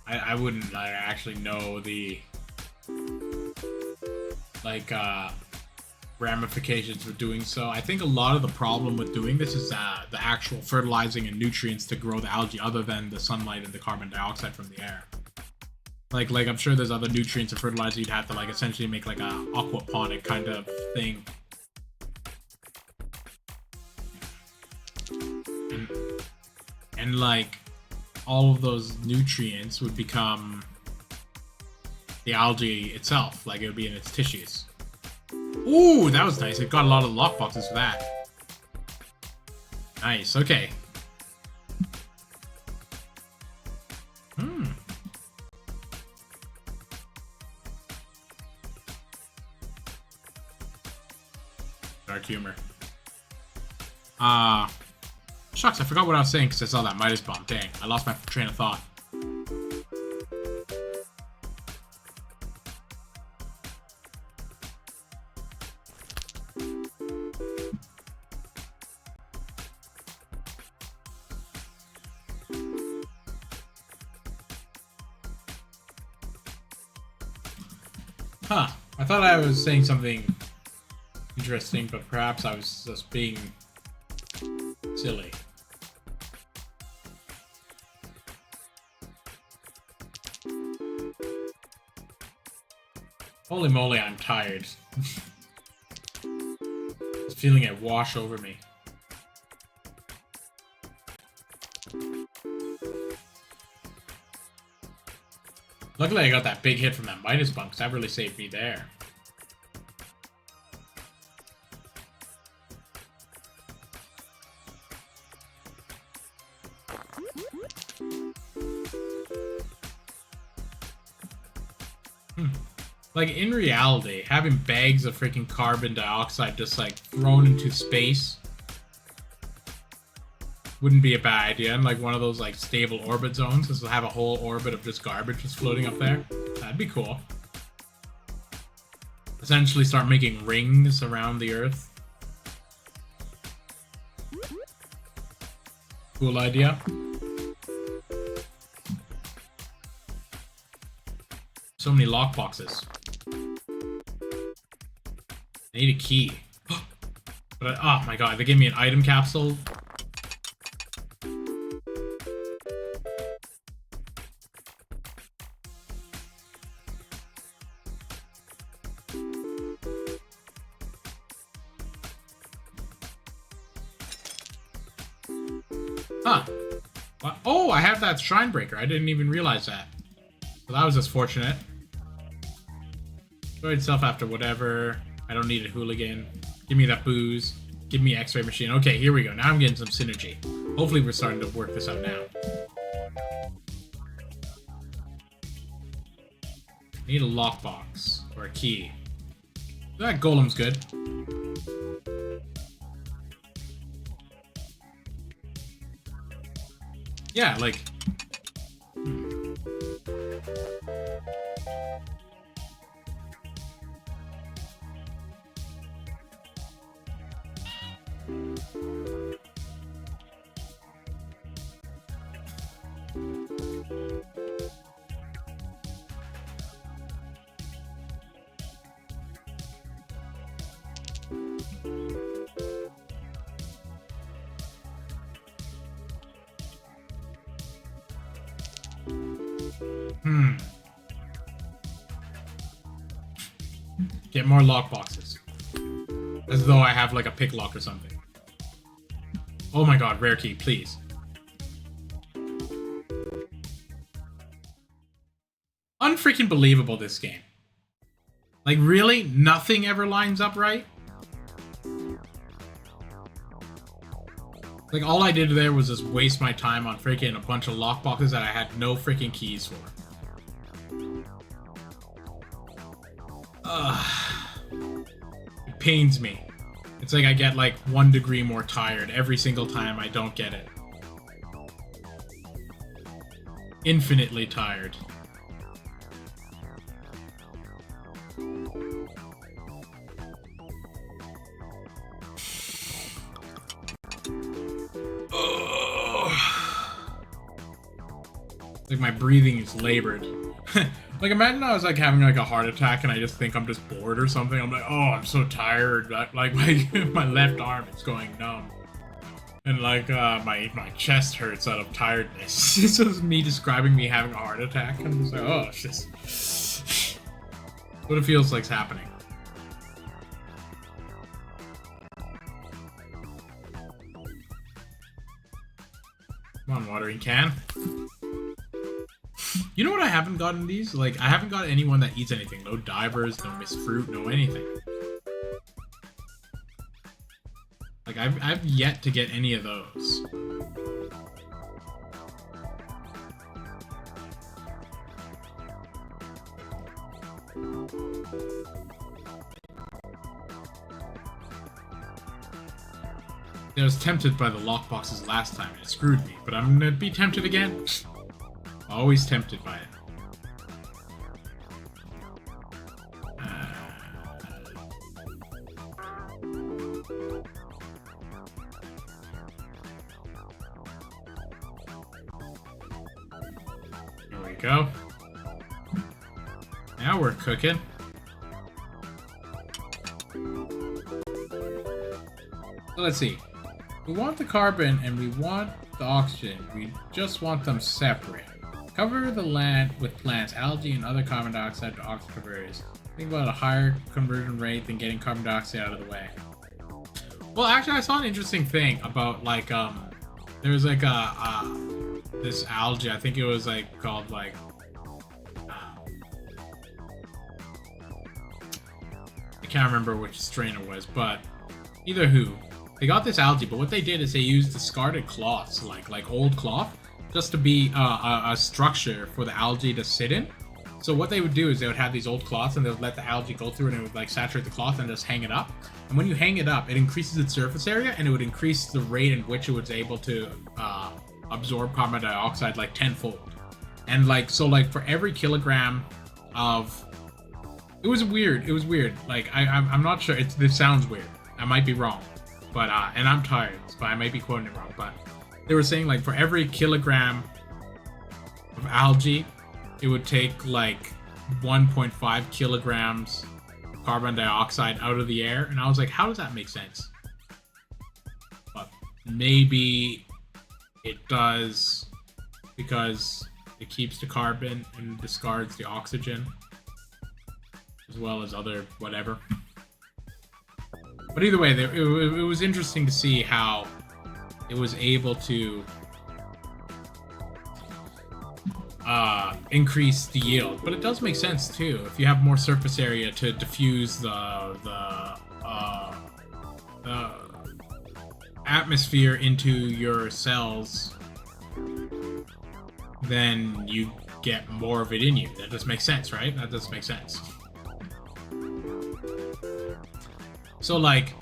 I wouldn't actually know the ramifications for doing so. I think a lot of the problem with doing this is the actual fertilizing and nutrients to grow the algae, other than the sunlight and the carbon dioxide from the air. Like I'm sure there's other nutrients and fertilizer you'd have to like essentially make like a aquaponic kind of thing. And like all of those nutrients would become the algae itself, like it would be in its tissues. Ooh, that was nice. It got a lot of lockboxes for that. Nice, okay. Dark humor. Shucks, I forgot what I was saying because I saw that Midas bomb. Dang, I lost my train of thought. I thought I was saying something interesting, but perhaps I was just being silly. Holy moly, I'm tired. Just feeling it wash over me. Luckily I got that big hit from that Midas bump, because that really saved me there. Like, in reality, having bags of freaking carbon dioxide just, like, thrown into space wouldn't be a bad idea. And, like, one of those, like, stable orbit zones, just to have a whole orbit of just garbage just floating up there. That'd be cool. Essentially start making rings around the Earth. Cool idea. So many lockboxes. I need a key. But oh my god, they gave me an item capsule. Huh. Oh, I have that shrine breaker. I didn't even realize that. So that was just fortunate. Destroy itself after whatever. I don't need a hooligan. Give me that booze. Give me X-ray machine. Okay, here we go. Now I'm getting some synergy. Hopefully we're starting to work this out now. I need a lockbox. Or a key. That golem's good. Yeah, like... Get more lockboxes. As though I have like a pick lock or something. Oh my god, rare key, please. Unfreaking believable, this game. Like, really? Nothing ever lines up right? Like, all I did there was just waste my time on freaking a bunch of lockboxes that I had no freaking keys for. It pains me. It's like I get like 1 degree more tired every single time I don't get it. Infinitely tired. Like my breathing is labored. Like imagine I was like having like a heart attack and I just think I'm just bored or something. I'm like, oh, I'm so tired. That, like my left arm is going numb. And like my chest hurts out of tiredness. It's just me describing me having a heart attack. I'm just like, oh, it's just what it feels like's happening. Come on, watering can. You know what I haven't gotten these? Like, I haven't got anyone that eats anything. No divers, no Miss Fruit, no anything. Like, I've yet to get any of those. I was tempted by the lockboxes last time and it screwed me, but I'm gonna be tempted again. Always tempted by it. Here we go. Now we're cooking. So let's see. We want the carbon and we want the oxygen. We just want them separate. Cover the land with plants, algae, and other carbon dioxide to oxygen converters. Think about a higher conversion rate than getting carbon dioxide out of the way. Well, actually, I saw an interesting thing about like there was like this algae. I think it was like called like I can't remember which strain it was, but either who. They got this algae, but what they did is they used discarded cloths, like old cloth, just to be a structure for the algae to sit in. So what they would do is they would have these old cloths and they would let the algae go through and it would like saturate the cloth and just hang it up. And when you hang it up, it increases its surface area and it would increase the rate in which it was able to absorb carbon dioxide like tenfold. And like, so like for every kilogram of, it was weird. Like I'm not sure. This sounds weird. I might be wrong. But, and I'm tired, so I might be quoting it wrong, but they were saying like for every kilogram of algae, it would take like 1.5 kilograms carbon dioxide out of the air. And I was like, how does that make sense? But maybe it does because it keeps the carbon and discards the oxygen as well as other whatever. But either way, it was interesting to see how it was able to increase the yield. But it does make sense too. If you have more surface area to diffuse the atmosphere into your cells, then you get more of it in you. That does make sense, right? That does make sense. So like,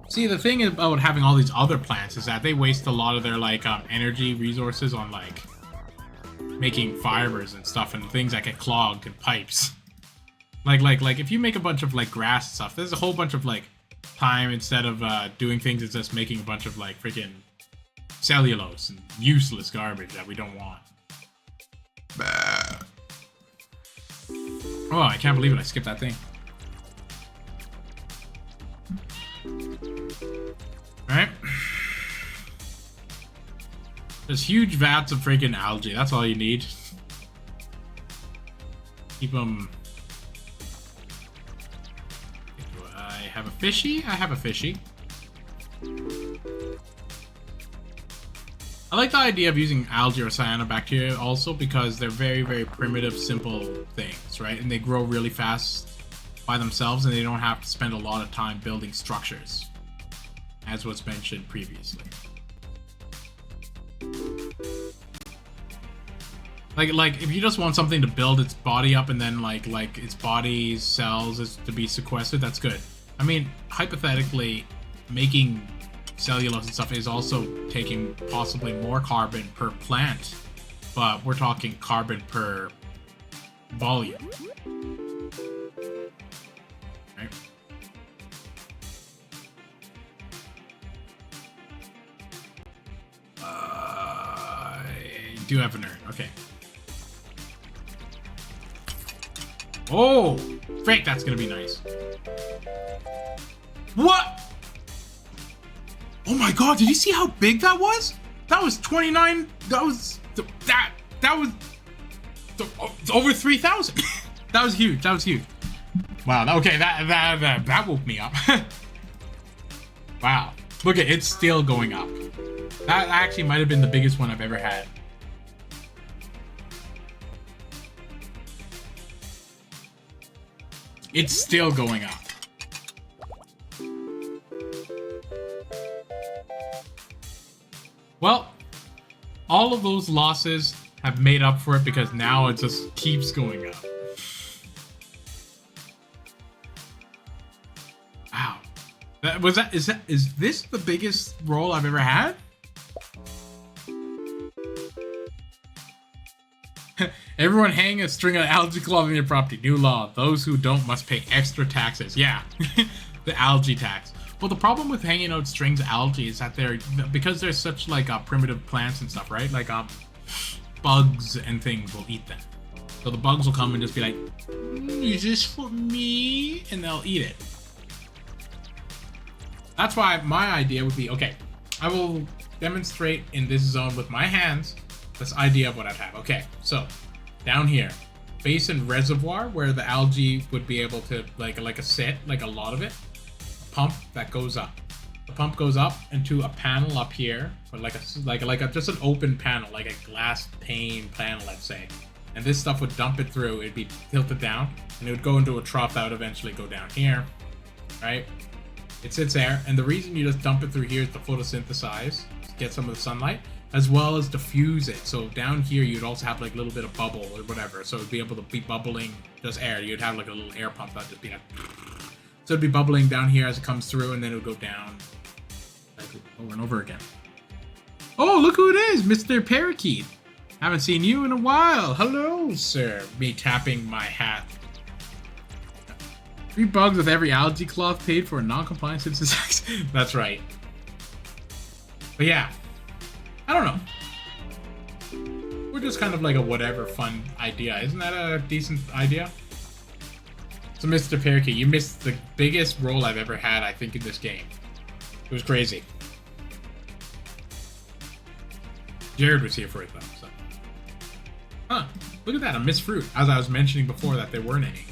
see, the thing about having all these other plants is that they waste a lot of their like energy resources on like making fibers and stuff and things that get clogged in pipes. Like if you make a bunch of like grass and stuff, there's a whole bunch of like time instead of doing things, it's just making a bunch of like freaking cellulose and useless garbage that we don't want. Oh, I can't believe it! I skipped that thing. Alright. There's huge vats of freaking algae. That's all you need. Keep them. Do I have a fishy? I have a fishy. I like the idea of using algae or cyanobacteria also because they're very, very primitive, simple things, right? And they grow really fast by themselves and they don't have to spend a lot of time building structures, as was mentioned previously. Like if you just want something to build its body up and then like its body cells is to be sequestered, that's good. I mean, hypothetically, making cellulose and stuff is also taking possibly more carbon per plant, but we're talking carbon per volume. Right? I do have a nerd. Okay. Oh, frick, that's gonna be nice. What? Oh my god, did you see how big that was? That was 29, that was over 3,000. That was huge, that was huge. Wow, okay, that woke me up. Wow, look at it's still going up. That actually might have been the biggest one I've ever had. It's still going up. Well, all of those losses have made up for it because now it just keeps going up. Wow. Is this the biggest roll I've ever had? Everyone hang a string of algae cloth on your property. New law. Those who don't must pay extra taxes. Yeah. The algae tax. Well, the problem with hanging out strings of algae is that because they're such like primitive plants and stuff, right? Like bugs and things will eat them. So the bugs will come and just be like, is this for me? And they'll eat it. That's why my idea would be, okay, I will demonstrate in this zone with my hands this idea of what I'd have. Okay, so down here, basin reservoir where the algae would be able to, like a lot of it, a pump that goes up. The pump goes up into a panel up here, or just an open panel, like a glass pane panel, let's say. And this stuff would dump it through. It'd be tilted down, and it would go into a trough that would eventually go down here, right? It sits there, and the reason you just dump it through here is to photosynthesize, to get some of the sunlight, as well as diffuse it. So down here, you'd also have like a little bit of bubble or whatever, so it'd be able to be bubbling just air. You'd have like a little air pump that'd just be like, so it'd be bubbling down here as it comes through, and then it would go down like over and over again. Oh, look who it is, Mr. Parakeet. Haven't seen you in a while. Hello, sir. Me tapping my hat. 3 bugs with every algae cloth paid for non-compliant synthesis. That's right. But yeah, I don't know. We're just kind of like a whatever fun idea. Isn't that a decent idea? So Mr. Parakeet, you missed the biggest role I've ever had, I think, in this game. It was crazy. Jared was here for it though, so. Huh, look at that, a missed fruit. As I was mentioning before that there weren't any.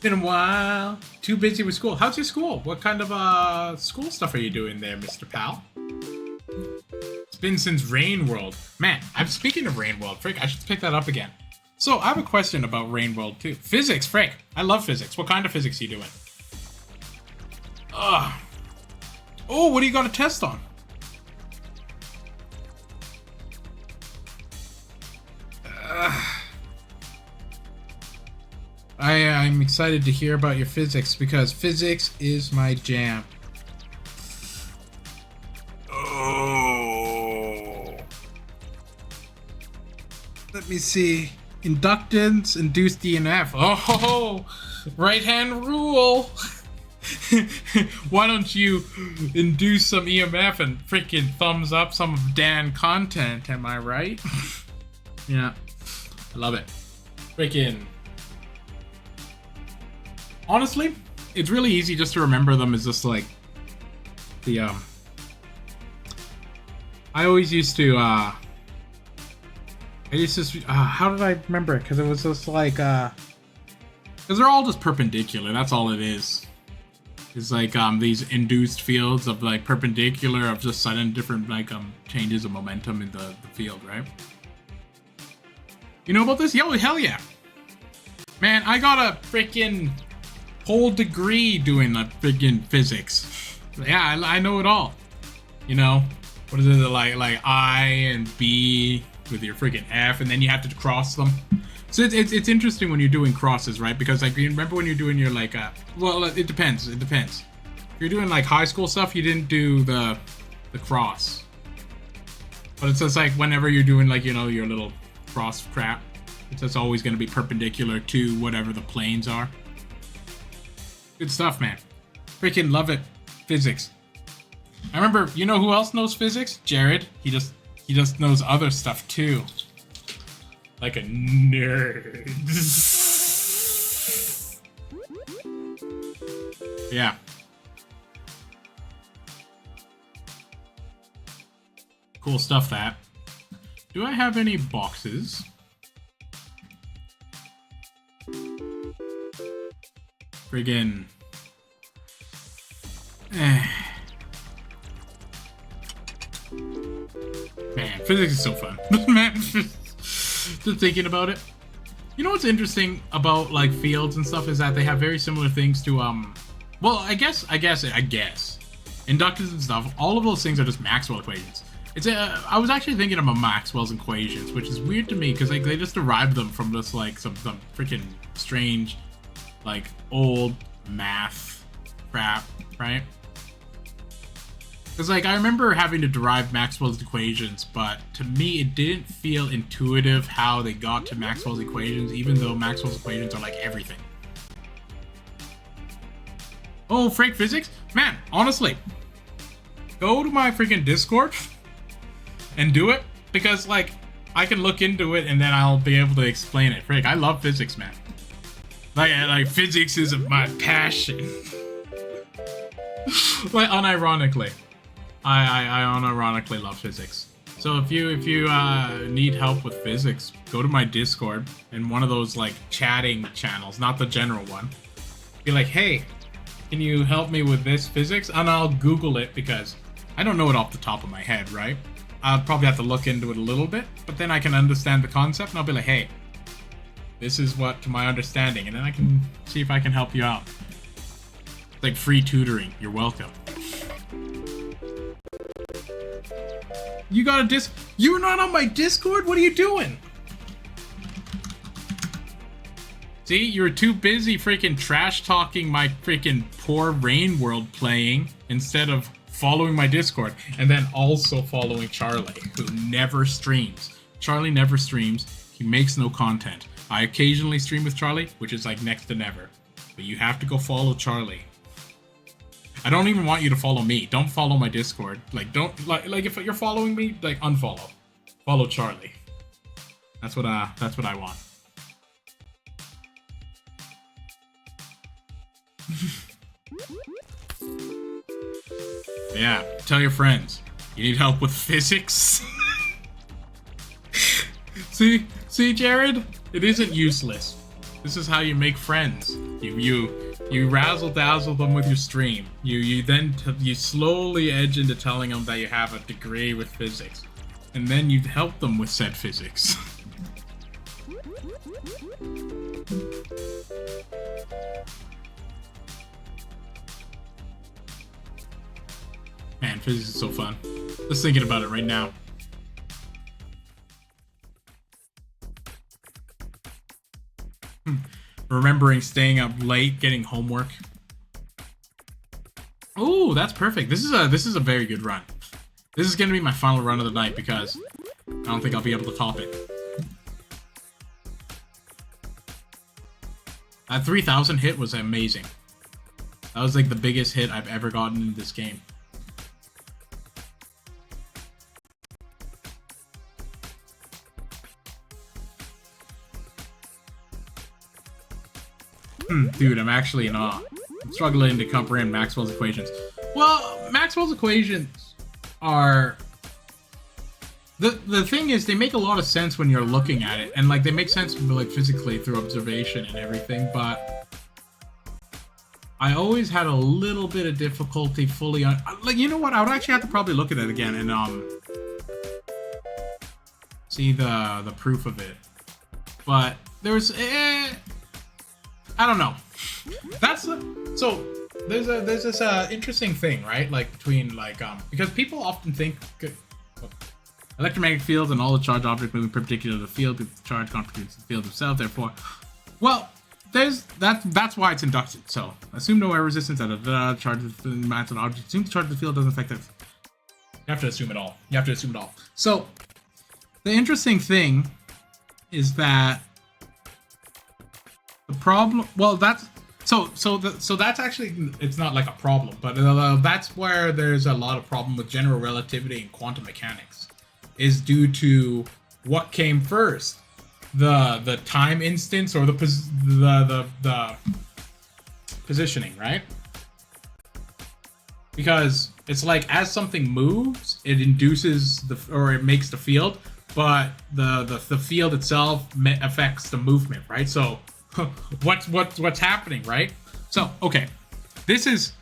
Been a while. Too busy with school. How's your school? What kind of school stuff are you doing there, Mr. Pal? It's been since Rain World. Man, I'm speaking of Rain World. Frick, I should pick that up again. So, I have a question about Rain World too. Physics, frick. I love physics. What kind of physics are you doing? Ugh. Oh, what do you got a test on? I'm excited to hear about your physics because physics is my jam. Oh. Let me see. Inductance, induced DNF. Oh, right hand rule. Why don't you induce some EMF and freaking thumbs up some of Dan content? Am I right? Yeah, I love it. Freaking. Honestly, it's really easy just to remember them as just like the I always used to how did I remember it? Because it was just like because they're all just perpendicular. That's all it is. It's like these induced fields of like perpendicular of just sudden different like changes of momentum in the field, right? You know about this? Yo, hell yeah, man! I got a freaking whole degree doing the freaking physics. Yeah, I know it all. You know, what is it like I and B with your freaking F, and then you have to cross them. So it's interesting when you're doing crosses, right? Because like you remember when you're doing your like well, it depends. It depends. If you're doing like high school stuff, you didn't do the cross. But it's just like whenever you're doing like, you know, your little cross crap, it's just always going to be perpendicular to whatever the planes are. Good stuff, man. Freaking love it. Physics. I remember, you know who else knows physics? Jared. He just knows other stuff too. Like a nerd. Yeah. Cool stuff, that. Do I have any boxes? Friggin'. Man, physics is so fun. Man, just thinking about it. You know what's interesting about like fields and stuff is that they have very similar things to well, I guess inductance and stuff. All of those things are just Maxwell equations. It's I was actually thinking about Maxwell's equations, which is weird to me because like they just derived them from just like some freaking strange like old math crap, right? Because like I remember having to derive Maxwell's equations, but to me it didn't feel intuitive how they got to Maxwell's equations, even though Maxwell's equations are like everything. Oh, freak physics? Man, honestly, go to my freaking Discord and do it, because like I can look into it and then I'll be able to explain it. Freak, I love physics, man. Like physics is my passion. Like unironically, I unironically love physics. So if you need help with physics, go to my Discord and one of those like chatting channels, not the general one. Be like, hey, can you help me with this physics? And I'll Google it, because I don't know it off the top of my head, right? I'll probably have to look into it a little bit, but then I can understand the concept and I'll be like, hey, this is what to my understanding, and then I can see if I can help you out. It's like free tutoring. You're welcome. You got a You're not on my Discord? What are you doing? See, you're too busy freaking trash talking my freaking poor Rain World playing instead of following my Discord, and then also following Charlie, who never streams. Charlie never streams. He makes no content. I occasionally stream with Charlie, which is like next to never. But you have to go follow Charlie. I don't even want you to follow me. Don't follow my Discord. Like, don't like if you're following me, like unfollow. Follow Charlie. That's what I want. Yeah, tell your friends. You need help with physics? See, Jared? It isn't useless. This is how you make friends. You razzle dazzle them with your stream. You slowly edge into telling them that you have a degree with physics, and then you help them with said physics. Man, physics is so fun. Just thinking about it right now. Remembering staying up late, getting homework. Oh, that's perfect. This is a very good run. This is gonna be my final run of the night, because I don't think I'll be able to top it. That 3,000 hit was amazing. That was like the biggest hit I've ever gotten in this game. Dude, I'm actually in awe. I'm struggling to comprehend Maxwell's equations. Well, Maxwell's equations are... The thing is, they make a lot of sense when you're looking at it, and like they make sense like physically through observation and everything, but I always had a little bit of difficulty fully on... Like, you know what? I would actually have to probably look at it again and see the proof of it. But there's... I don't know. So there's this interesting thing, right? Like between like because people often think electromagnetic fields and all the charged objects moving perpendicular to the field, the charge contributes to the field itself. Therefore, well, that's why it's inducted. So assume no air resistance at a charge of the mass of the object. Assume the charge of the field doesn't affect it. You have to assume it all. So the interesting thing is that the problem, well, that's so that's actually, it's not like a problem, but that's where there's a lot of problem with general relativity and quantum mechanics, is due to what came first, the time instance or the positioning, right? Because it's like as something moves, it induces it makes the field, but the field itself affects the movement, right? So what's happening, right? So, okay, this is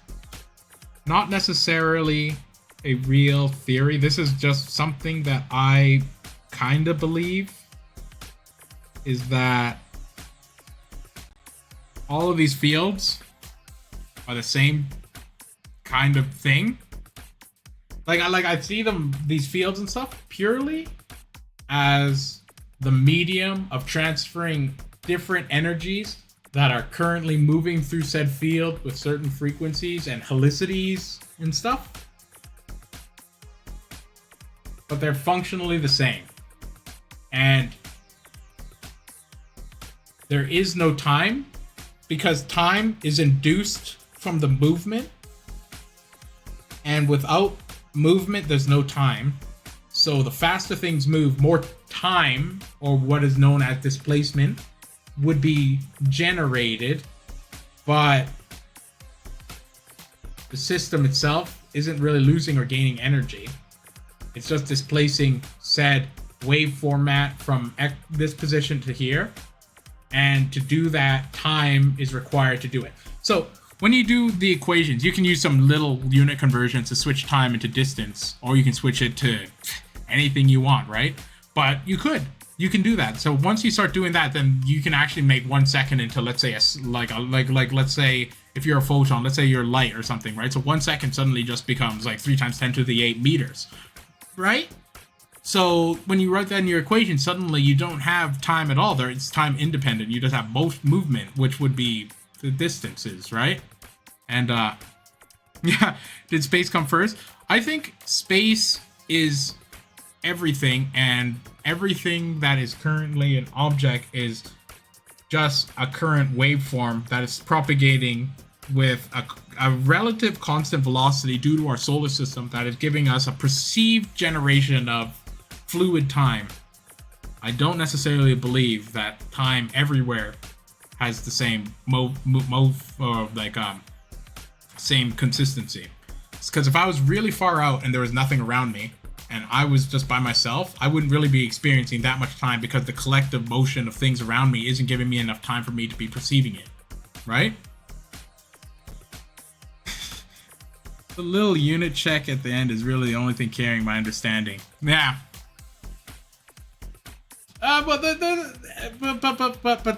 not necessarily a real theory. This is just something that I kind of believe, is that all of these fields are the same kind of thing. Like I see these fields and stuff purely as the medium of transferring different energies that are currently moving through said field with certain frequencies and helicities and stuff. But they're functionally the same. And there is no time, because time is induced from the movement, and without movement, there's no time. So the faster things move, more time, or what is known as displacement, would be generated, but the system itself isn't really losing or gaining energy. It's just displacing said wave format from this position to here. And to do that, time is required to do it. So when you do the equations, you can use some little unit conversions to switch time into distance, or you can switch it to anything you want, right? But you can do that. So once you start doing that, then you can actually make 1 second into, let's say, let's say if you're a photon, let's say you're light or something, right? So 1 second suddenly just becomes like 3 times 10 to the 8 meters, right? So when you write that in your equation, suddenly you don't have time at all. It's time independent. You just have most movement, which would be the distances, right? And yeah, did space come first? I think space is everything, and everything that is currently an object is just a current waveform that is propagating with a relative constant velocity due to our solar system that is giving us a perceived generation of fluid time. I don't necessarily believe that time everywhere has the same same consistency. It's because if I was really far out and there was nothing around me and I was just by myself, I wouldn't really be experiencing that much time because the collective motion of things around me isn't giving me enough time for me to be perceiving it, right? The little unit check at the end is really the only thing carrying my understanding. Yeah. But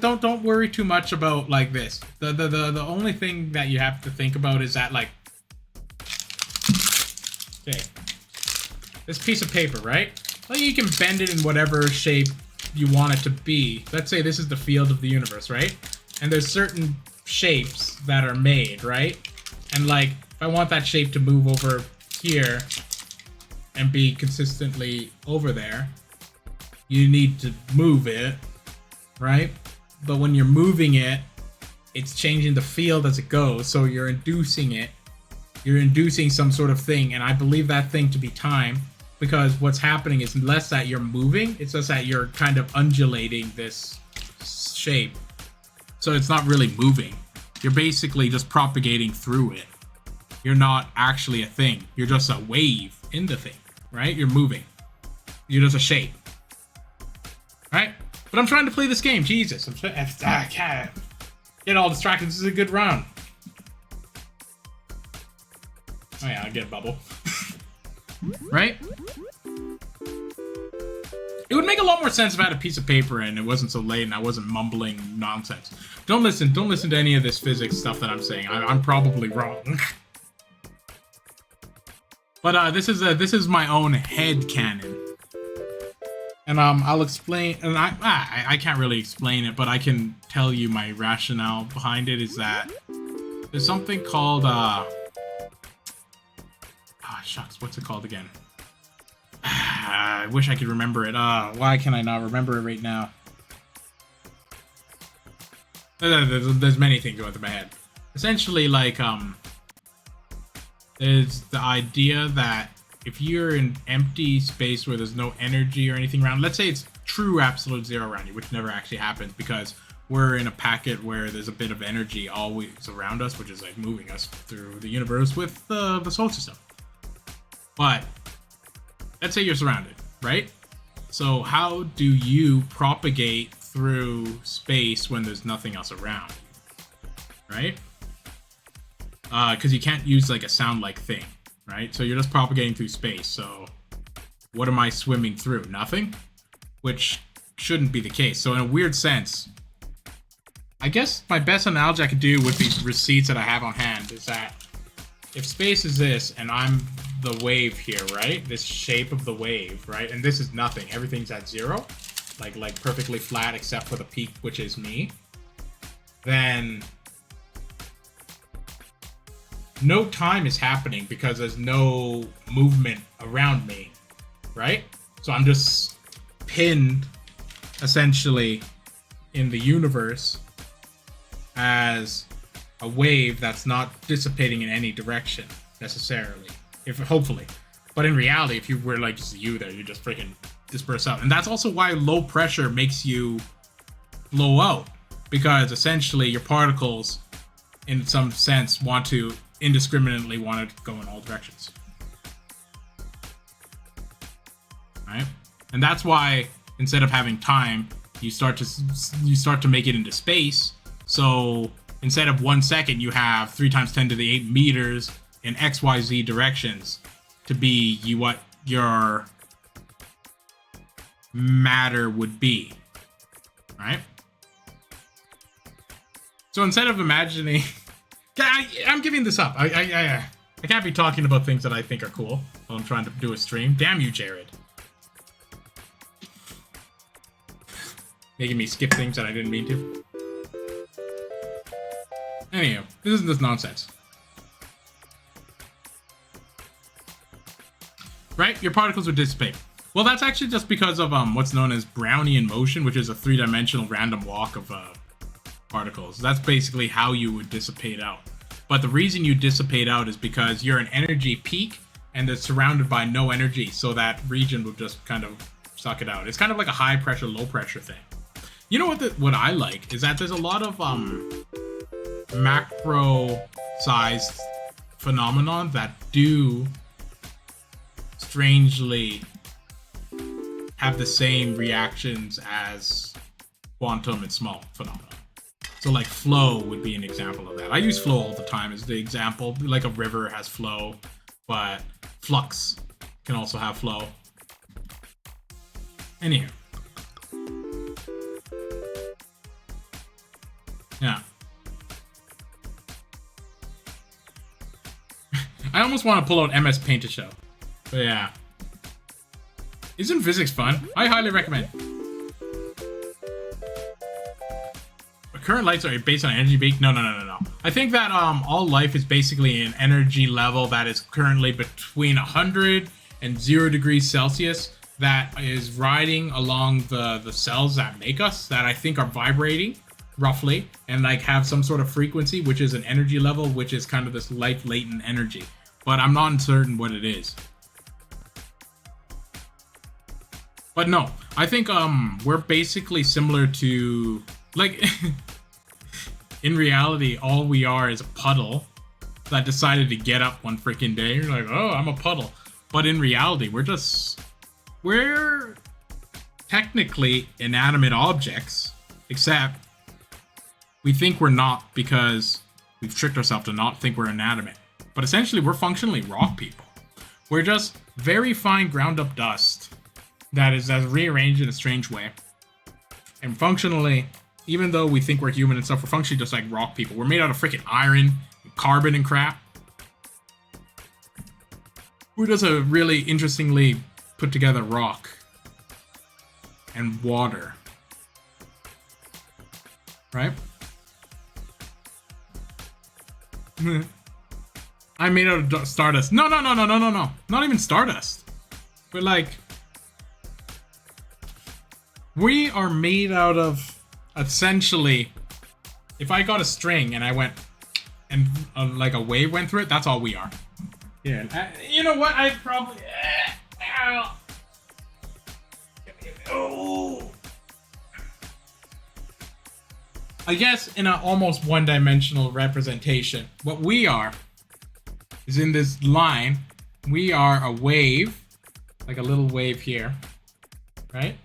don't worry too much about like this. The only thing that you have to think about is that, like, okay, this piece of paper, right? Well, you can bend it in whatever shape you want it to be. Let's say this is the field of the universe, right? And there's certain shapes that are made, right? And like, if I want that shape to move over here and be consistently over there, you need to move it, right? But when you're moving it, it's changing the field as it goes. So you're inducing it. You're inducing some sort of thing. And I believe that thing to be time, because what's happening is less that you're moving, it's just that you're kind of undulating this shape. So it's not really moving. You're basically just propagating through it. You're not actually a thing. You're just a wave in the thing, right? You're moving. You're just a shape. Right? But I'm trying to play this game. Jesus. I can't get all distracted. This is a good round. Oh yeah, I get a bubble. Right? It would make a lot more sense if I had a piece of paper and it wasn't so late and I wasn't mumbling nonsense. Don't listen to any of this physics stuff that I'm saying. I'm probably wrong. But this is my own head canon. And I'll explain, and I can't really explain it, but I can tell you my rationale behind it is that there's something called shucks, what's it called again? I wish I could remember it. Why can I not remember it right now? There's many things going through my head. Essentially, like, there's the idea that if you're in empty space where there's no energy or anything around, let's say it's true absolute zero around you, which never actually happens because we're in a packet where there's a bit of energy always around us, which is like moving us through the universe with the solar system. But let's say you're surrounded, right? So how do you propagate through space when there's nothing else around, right? Because you can't use like a sound-like thing. Right? So you're just propagating through space. So what am I swimming through? Nothing? Which shouldn't be the case. So in a weird sense, I guess my best analogy I could do with these receipts that I have on hand is that if space is this and I'm the wave here, right? This shape of the wave, right? And this is nothing. Everything's at zero. Like perfectly flat except for the peak, which is me. Then no time is happening because there's no movement around me, right? So I'm just pinned essentially in the universe as a wave that's not dissipating in any direction necessarily, if hopefully. But in reality, if you were like just you there, you just freaking disperse out. And that's also why low pressure makes you blow out, because essentially your particles, in some sense, indiscriminately want to go in all directions. Right? And that's why instead of having time, you start to make it into space. So instead of 1 second, you have 3 times 10 to the 8 meters in XYZ directions to be what your matter would be, right? So instead of imagining, I'm giving this up. I can't be talking about things that I think are cool while I'm trying to do a stream. Damn you, Jared. Making me skip things that I didn't mean to. Anyhow, this isn't this nonsense. Right? Your particles would dissipate. Well, that's actually just because of what's known as Brownian motion, which is a 3-dimensional random walk of particles. That's basically how you would dissipate out. But the reason you dissipate out is because you're an energy peak and it's surrounded by no energy, so that region will just kind of suck it out. It's kind of like a high pressure, low pressure thing. You know what I like is that there's a lot of macro sized phenomenon that do strangely have the same reactions as quantum and small phenomena. So like flow would be an example of that. I use flow all the time as the example. Like a river has flow, but flux can also have flow. Anywho. Yeah. I almost want to pull out MS Paint to show. But yeah. Isn't physics fun? I highly recommend. Current lights are based on energy peak? No. I think that all life is basically an energy level that is currently between 100 and 0 degrees Celsius that is riding along the cells that make us, that I think are vibrating roughly and like have some sort of frequency, which is an energy level, which is kind of this life latent energy. But I'm not certain what it is. But no, I think we're basically similar to, like, in reality, all we are is a puddle that decided to get up one freaking day. You're like, oh, I'm a puddle. But in reality, we're technically inanimate objects, except we think we're not because we've tricked ourselves to not think we're inanimate. But essentially, we're functionally rock people. We're just very fine ground up dust that is rearranged in a strange way. And functionally, even though we think we're human and stuff, we're functionally just like rock people. We're made out of freaking iron, and carbon, and crap. We're just a really interestingly put together rock and water. Right? I'm made out of stardust. No. Not even stardust. But like, we are made out of, essentially, if I got a string and I went, and like a wave went through it, that's all we are. Yeah. You know what? I probably... Oh. I guess in an almost one-dimensional representation, what we are is in this line, we are a wave, like a little wave here, right?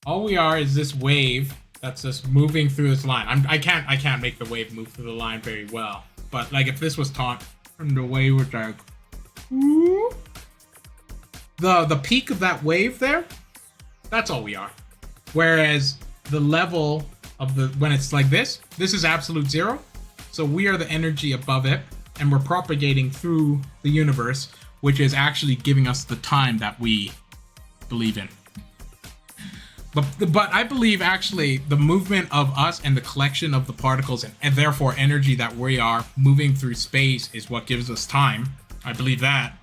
All we are is this wave that's just moving through this line. I can't make the wave move through the line very well, but like if this was taught from the way we're like, the peak of that wave there, that's all we are. Whereas the level of when it's like this is absolute zero. So we are the energy above it, and we're propagating through the universe, which is actually giving us the time that we believe in. But I believe actually the movement of us and the collection of the particles and therefore energy that we are moving through space is what gives us time. I believe that.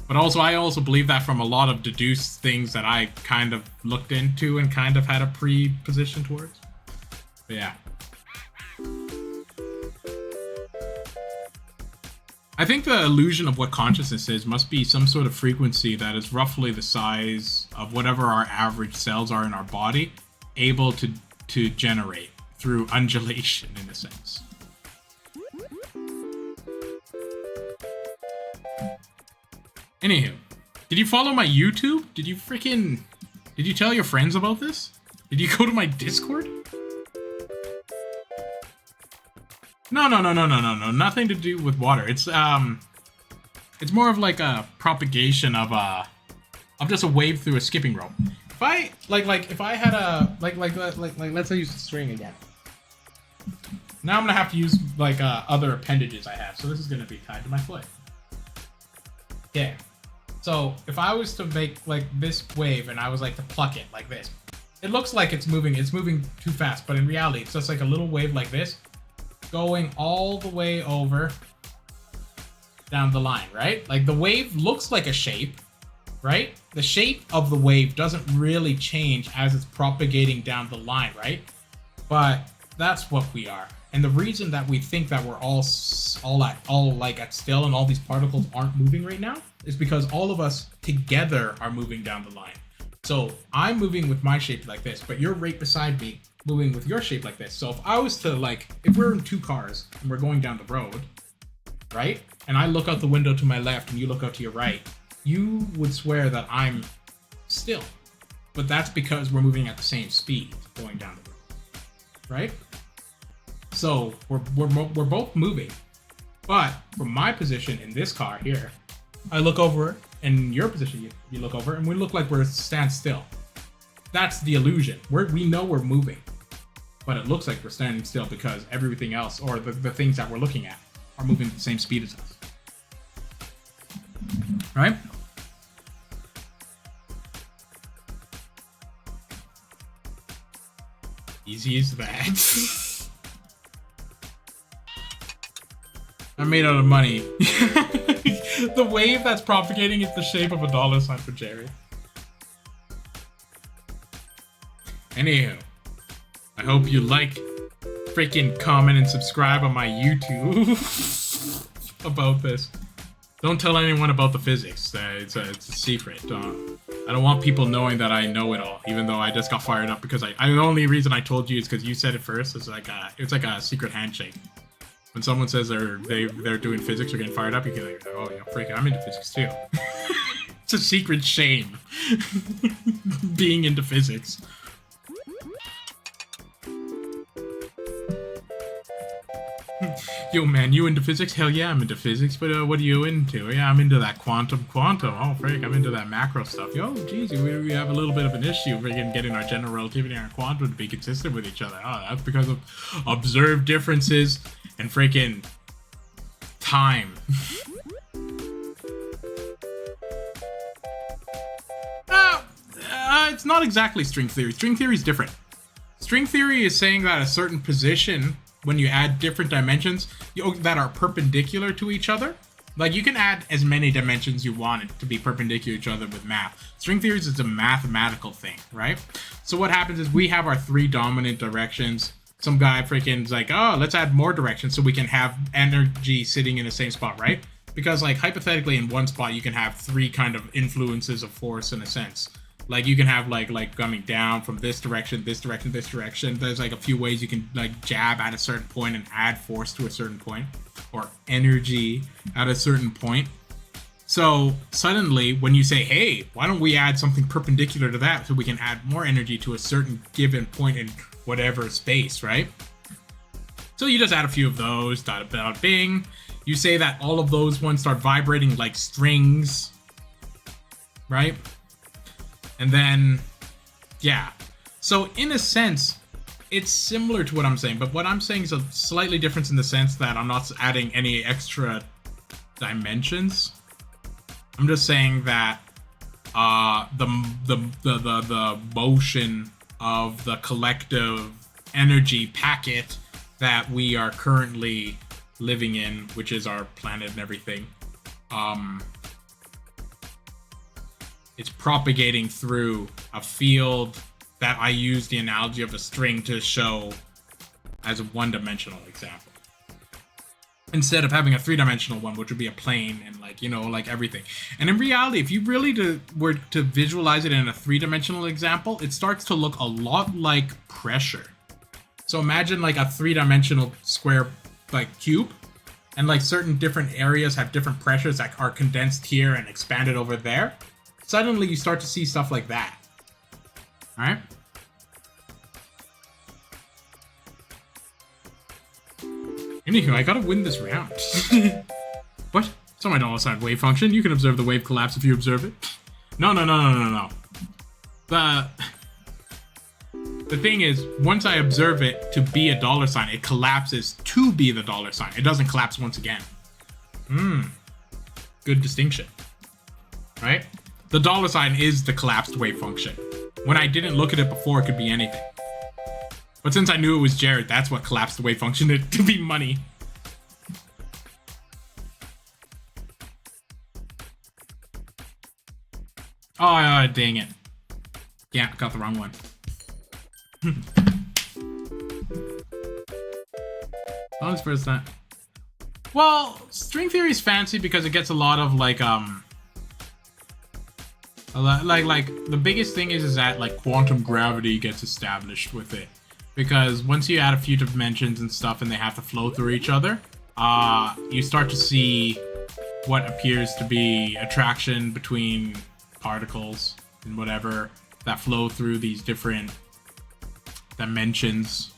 But also, I also believe that from a lot of deduced things that I kind of looked into and kind of had a pre-position towards. But yeah. I think the illusion of what consciousness is must be some sort of frequency that is roughly the size of whatever our average cells are in our body, able to generate through undulation, in a sense. Anywho, did you follow my YouTube? Did you tell your friends about this? Did you go to my Discord? No, nothing to do with water. It's more of like a propagation of just a wave through a skipping rope. If I if I had a let's say use the string again. Now I'm gonna have to use like other appendages I have. So this is gonna be tied to my foot. Okay. So if I was to make like this wave and I was like to pluck it like this, it looks like it's moving too fast, but in reality it's just like a little wave like this going all the way over down the line, right? Like the wave looks like a shape, right? The shape of the wave doesn't really change as it's propagating down the line, right? But that's what we are. And the reason that we think that we're all at still and all these particles aren't moving right now is because all of us together are moving down the line. So I'm moving with my shape like this, but you're right beside me moving with your shape like this. So if I was to if we're in two cars and we're going down the road, right? And I look out the window to my left and you look out to your right, you would swear that I'm still. But that's because we're moving at the same speed going down the road, right? So we're both moving, but from my position in this car here, I look over, and your position you look over, and we look like we're stand still. That's the illusion. We know we're moving, but it looks like we're standing still because everything else, or the things that we're looking at, are moving at the same speed as us. Right? Easy as that. I'm made out of money. The wave that's propagating is the shape of $1 for Jerry. Anywho, I hope you like, freaking comment, and subscribe on my YouTube about this. Don't tell anyone about the physics. It's a secret. I don't want people knowing that I know it all, even though I just got fired up because the only reason I told you is because you said it first. It's like a secret handshake. When someone says they're doing physics or getting fired up, you can like, oh yeah, freaking, I'm into physics too. It's a secret shame being into physics. Yo man, you into physics? Hell yeah, I'm into physics, but what are you into? Yeah, I'm into that quantum. Oh frick, I'm into that macro stuff. Yo, geez, we have a little bit of an issue freaking getting our general relativity and our quantum to be consistent with each other. Oh, that's because of observed differences and freaking time. It's not exactly string theory. String theory is different. String theory is saying that a certain position, when you add different dimensions that are perpendicular to each other, like you can add as many dimensions you want it to be perpendicular to each other with math. String theory is a mathematical thing, right? So what happens is we have our three dominant directions. Some guy freaking is like, oh, let's add more directions so we can have energy sitting in the same spot, right? Because like hypothetically in one spot you can have three kind of influences of force in a sense. Like you can have like coming down from this direction, this direction, this direction. There's like a few ways you can like jab at a certain point and add force to a certain point, or energy at a certain point. So suddenly when you say, hey, why don't we add something perpendicular to that so we can add more energy to a certain given point in whatever space, right? So you just add a few of those, dot bing. You say that all of those ones start vibrating like strings, right? And then, yeah. So in a sense, it's similar to what I'm saying, but what I'm saying is a slightly different in the sense that I'm not adding any extra dimensions. I'm just saying that the motion of the collective energy packet that we are currently living in, which is our planet and everything, it's propagating through a field that I use the analogy of a string to show as a one-dimensional example. Instead of having a three-dimensional one, which would be a plane and like, you know, like everything. And in reality, if you really were to visualize it in a three-dimensional example, it starts to look a lot like pressure. So imagine like a three-dimensional square like cube, and like certain different areas have different pressures that are condensed here and expanded over there. Suddenly you start to see stuff like that. All right? Anywho, I gotta win this round. What? It's not my dollar-sign wave function. You can observe the wave collapse if you observe it. No. The thing is, once I observe it to be a dollar sign, it collapses to be the dollar sign. It doesn't collapse once again. Good distinction. Right? The dollar sign is the collapsed wave function. When I didn't look at it before, it could be anything. But since I knew it was Jared, that's what collapsed the wave function to be money. Oh, dang it. Yeah, I got the wrong one. Long first that. Well, string theory is fancy because it gets a lot of like the biggest thing is that like quantum gravity gets established with it. Because once you add a few dimensions and stuff and they have to flow through each other, you start to see what appears to be attraction between particles and whatever that flow through these different dimensions.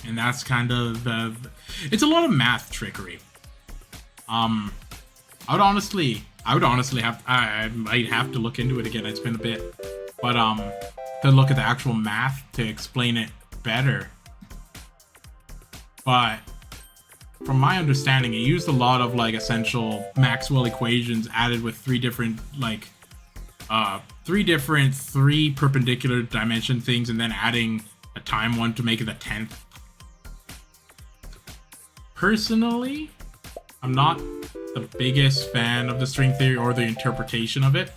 And that's kind of it's a lot of math trickery. I would honestly have I might have to look into it again. It's been a bit, but to look at the actual math to explain it better. But from my understanding, it used a lot of like essential Maxwell equations added with three perpendicular dimension things, and then adding a time one to make it the 10th. Personally, I'm not the biggest fan of the string theory or the interpretation of it,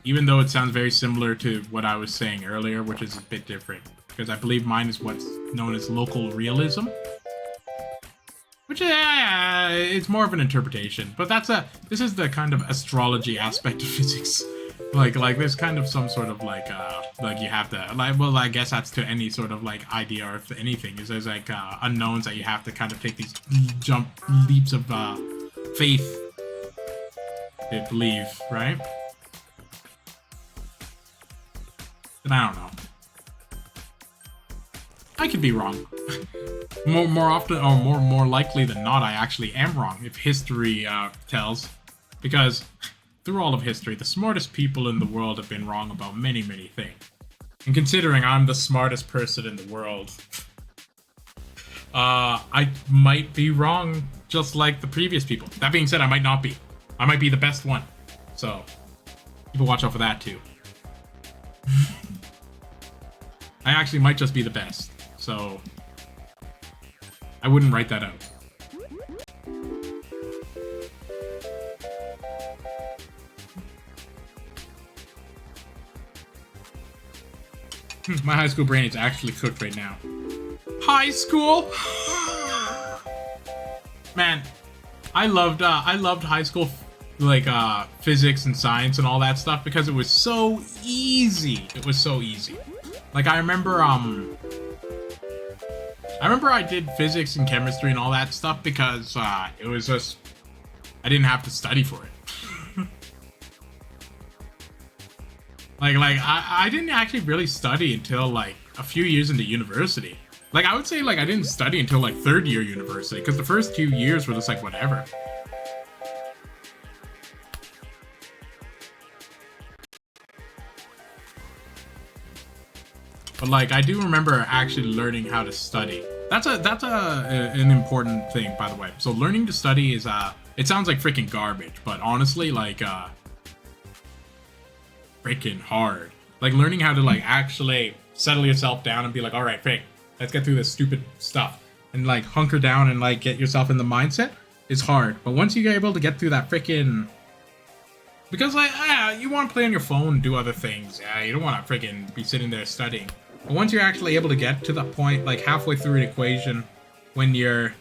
even though it sounds very similar to what I was saying earlier, which is a bit different. Because I believe mine is what's known as local realism, which it's more of an interpretation. But this is the kind of astrology aspect of physics. Like there's kind of some sort of like you have to like, well, I guess that's to any sort of like idea or if anything is there's like unknowns that you have to kind of take these leaps of faith to believe, right? And I don't know. I could be wrong. more often, or more likely than not, I actually am wrong, if history tells. Because through all of history, the smartest people in the world have been wrong about many, many things. And considering I'm the smartest person in the world, I might be wrong just like the previous people. That being said, I might not be. I might be the best one. So, people watch out for that too. I actually might just be the best. So, I wouldn't write that out. My high school brain is actually cooked right now. High school? Man, I loved high school, like physics and science and all that stuff because it was so easy. It was so easy. Like I remember I did physics and chemistry and all that stuff because it was just I didn't have to study for it. like I didn't actually really study until like a few years into university. Like I would say like I didn't study until like third year university because the first 2 years were just like whatever. But like I do remember actually learning how to study. That's an important thing, by the way. So learning to study is it sounds like freaking garbage, but honestly like freaking hard. Like learning how to like actually settle yourself down and be like, all right, Frank, let's get through this stupid stuff and like hunker down and like get yourself in the mindset is hard. But once you're able to get through that freaking Because like, you want to play on your phone and do other things. You don't want to freaking be sitting there studying. But once you're actually able to get to the point, like halfway through an equation, when you're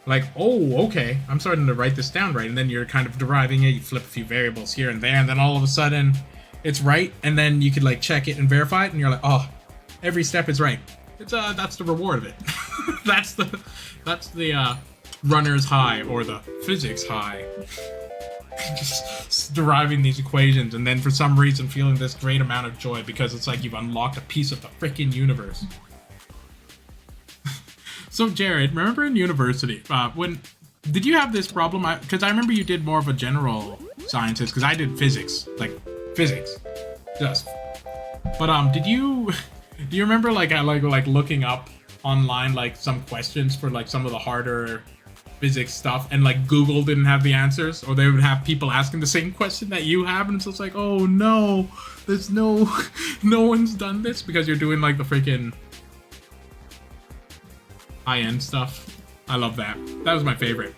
like, oh, okay, I'm starting to write this down right, and then you're kind of deriving it, you flip a few variables here and there, and then all of a sudden, it's right, and then you could like check it and verify it, and you're like, oh, every step is right. It's that's the reward of it. that's the runner's high, or the physics high. Just deriving these equations, and then for some reason feeling this great amount of joy because it's like you've unlocked a piece of the freaking universe. So Jared, remember in university, when did you have this problem? Because I remember you did more of a general sciences, because I did physics, like physics, just. But do you remember like looking up online like some questions for like some of the harder physics stuff, and like Google didn't have the answers, or they would have people asking the same question that you have, and it's just like, oh no, there's no one's done this, because you're doing like the freaking high-end stuff. I love that. That was my favorite.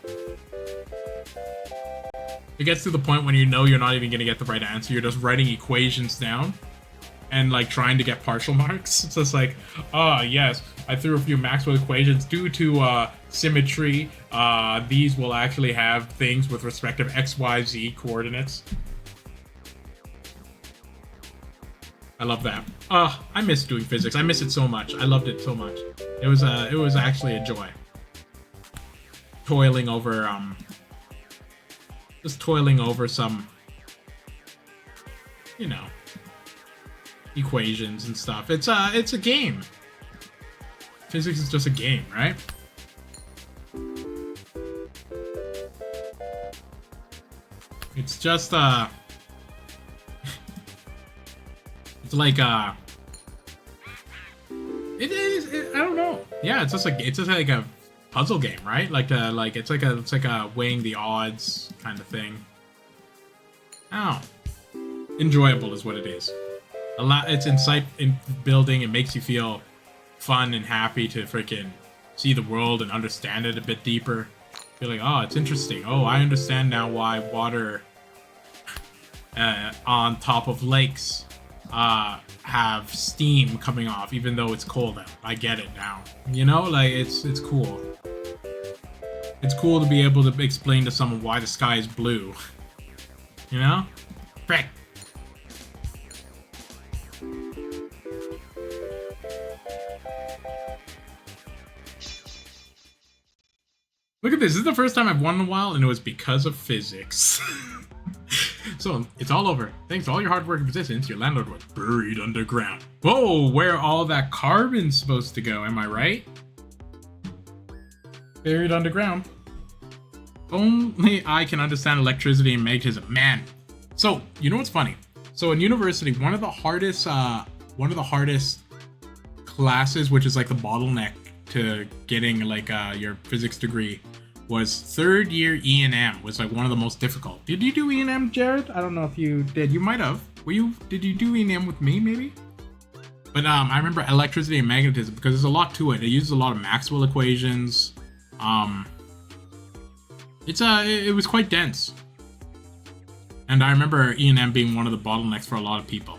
It gets to the point when you know you're not even gonna get the right answer, you're just writing equations down and like trying to get partial marks. It's just like, oh yes, I threw a few Maxwell equations due to symmetry. These will actually have things with respective x, y, z coordinates. I love that. I miss doing physics. I miss it so much. I loved it so much. It was actually a joy. Toiling over just toiling over some, you know, equations and stuff. It's a game. Physics is just a game, right? It's just it's like I don't know. Yeah, it's just like a puzzle game, right? It's like a weighing the odds kind of thing. Oh, enjoyable is what it is. A lot. It's insight in building. It makes you feel fun and happy to freaking see the world and understand it a bit deeper. Feel like, oh, it's interesting. Oh, I understand now why water on top of lakes have steam coming off even though it's cold out. I get it now. You know, like it's cool. It's cool to be able to explain to someone why the sky is blue. You know? Frick. Look at this. This is the first time I've won in a while, and it was because of physics. So, it's all over. Thanks to all your hard work and persistence, your landlord was buried underground. Whoa, where all that carbon's supposed to go, am I right? Buried underground. Only I can understand electricity and magnetism. Man. So, you know what's funny? So, in university, one of the hardest classes, which is like the bottleneck to getting like your physics degree, was third year E&M. Was like one of the most difficult. Did you do E&M, Jared? I don't know if you did. You might have. Did you do E&M with me, maybe? But I remember electricity and magnetism because there's a lot to it. It uses a lot of Maxwell equations. It was quite dense. And I remember E&M being one of the bottlenecks for a lot of people.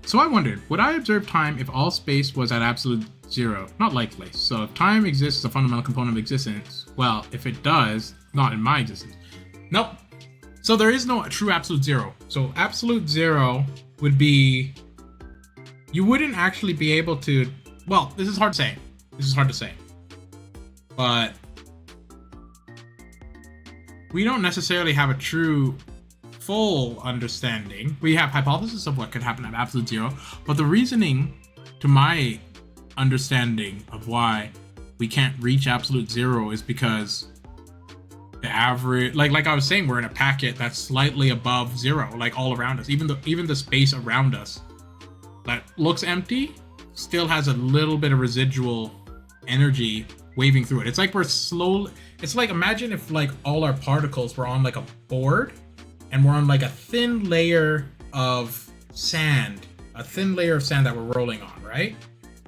So I wondered, would I observe time if all space was at absolute zero? Not likely. So if time exists as a fundamental component of existence, well, if it does, not in my existence. Nope. So there is no true absolute zero. So absolute zero would be, you wouldn't actually be able to, well, this is hard to say. But we don't necessarily have a true full understanding. We have hypotheses of what could happen at absolute zero, but the reasoning to my understanding of why we can't reach absolute zero is because the average, like I was saying, we're in a packet that's slightly above zero, like all around us. Even the space around us that looks empty still has a little bit of residual energy waving through it. It's like we're slowly, it's like, imagine if like all our particles were on like a board and we're on like a thin layer of sand that we're rolling on, right?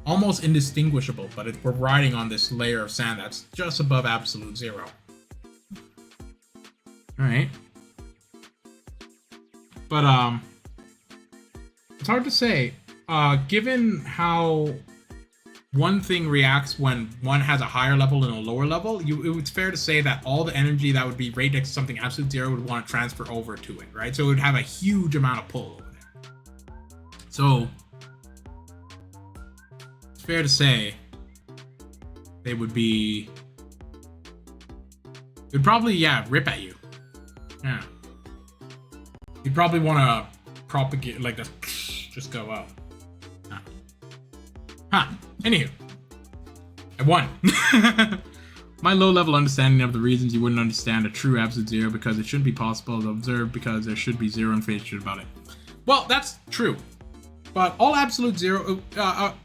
Almost indistinguishable, but we're riding on this layer of sand that's just above absolute zero. All right. But it's hard to say. Given how one thing reacts when one has a higher level and a lower level, it's fair to say that all the energy that would be right next to something absolute zero would want to transfer over to it, right? So it would have a huge amount of pull over there. So it's fair to say they would be. It would probably, yeah, rip at you. Yeah. You'd probably want to propagate, like, just go up. Huh. Anywho. I won. My low-level understanding of the reasons you wouldn't understand a true absolute zero because it shouldn't be possible to observe because there should be zero information about it. Well, that's true. But all absolute zero...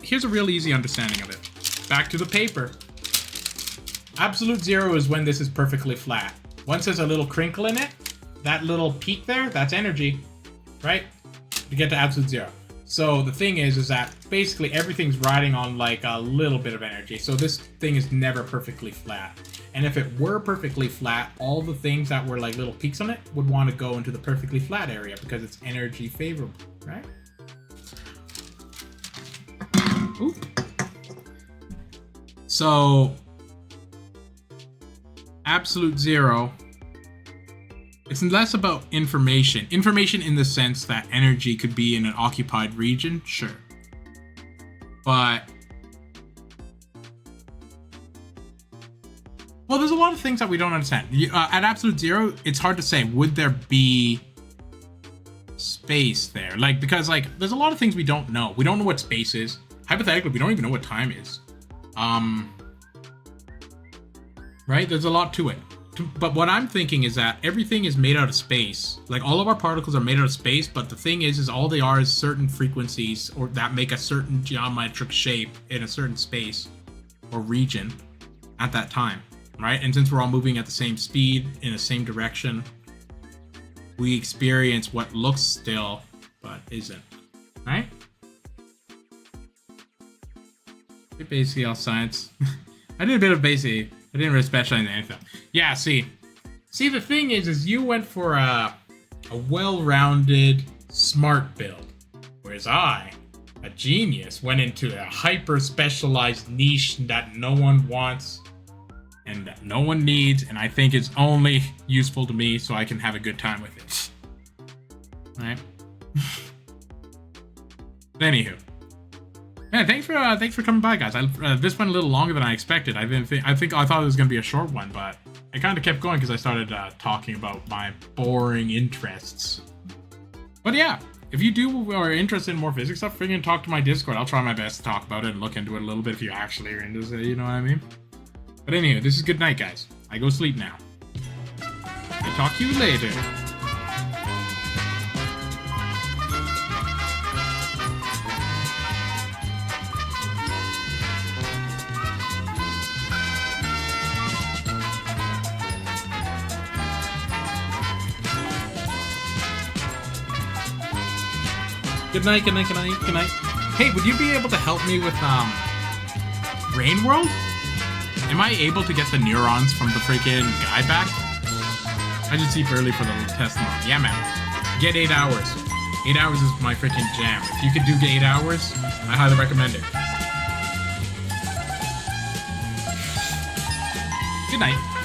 here's a real easy understanding of it. Back to the paper. Absolute zero is when this is perfectly flat. Once there's a little crinkle in it, that little peak there, that's energy, right? To get to absolute zero. So the thing is that basically everything's riding on like a little bit of energy. So this thing is never perfectly flat. And if it were perfectly flat, all the things that were like little peaks on it would want to go into the perfectly flat area because it's energy favorable, right? Oop. So absolute zero, it's less about information. Information in the sense that energy could be in an occupied region, sure. But, well, there's a lot of things that we don't understand. At absolute zero, it's hard to say, would there be space there? Like, because, like, there's a lot of things we don't know. We don't know what space is. Hypothetically, we don't even know what time is. Right? There's a lot to it. But what I'm thinking is that everything is made out of space. Like, all of our particles are made out of space, but the thing is all they are is certain frequencies or that make a certain geometric shape in a certain space or region at that time, right? And since we're all moving at the same speed in the same direction, we experience what looks still but isn't, right? Basically all science. I did a bit of basic. I didn't really specialize in anything. Yeah, see, the thing is you went for a well-rounded, smart build, whereas I, a genius, went into a hyper-specialized niche that no one wants and that no one needs, and I think it's only useful to me so I can have a good time with it. Right? Anywho. Yeah, thanks for coming by, guys. This went a little longer than I expected. I thought it was gonna be a short one, but I kind of kept going because I started talking about my boring interests. But yeah, if you are interested in more physics stuff, freaking talk to my Discord. I'll try my best to talk about it and look into it a little bit if you actually are into it. You know what I mean? But anyway, this is good night, guys. I go sleep now. I'll talk to you later. Good night, good night, good night, good night. Hey, would you be able to help me with, Rain World? Am I able to get the neurons from the freaking guy back? I just sleep early for the test tomorrow. Yeah, man. Get 8 hours. 8 hours is my freaking jam. If you could do 8 hours, I highly recommend it. Good night.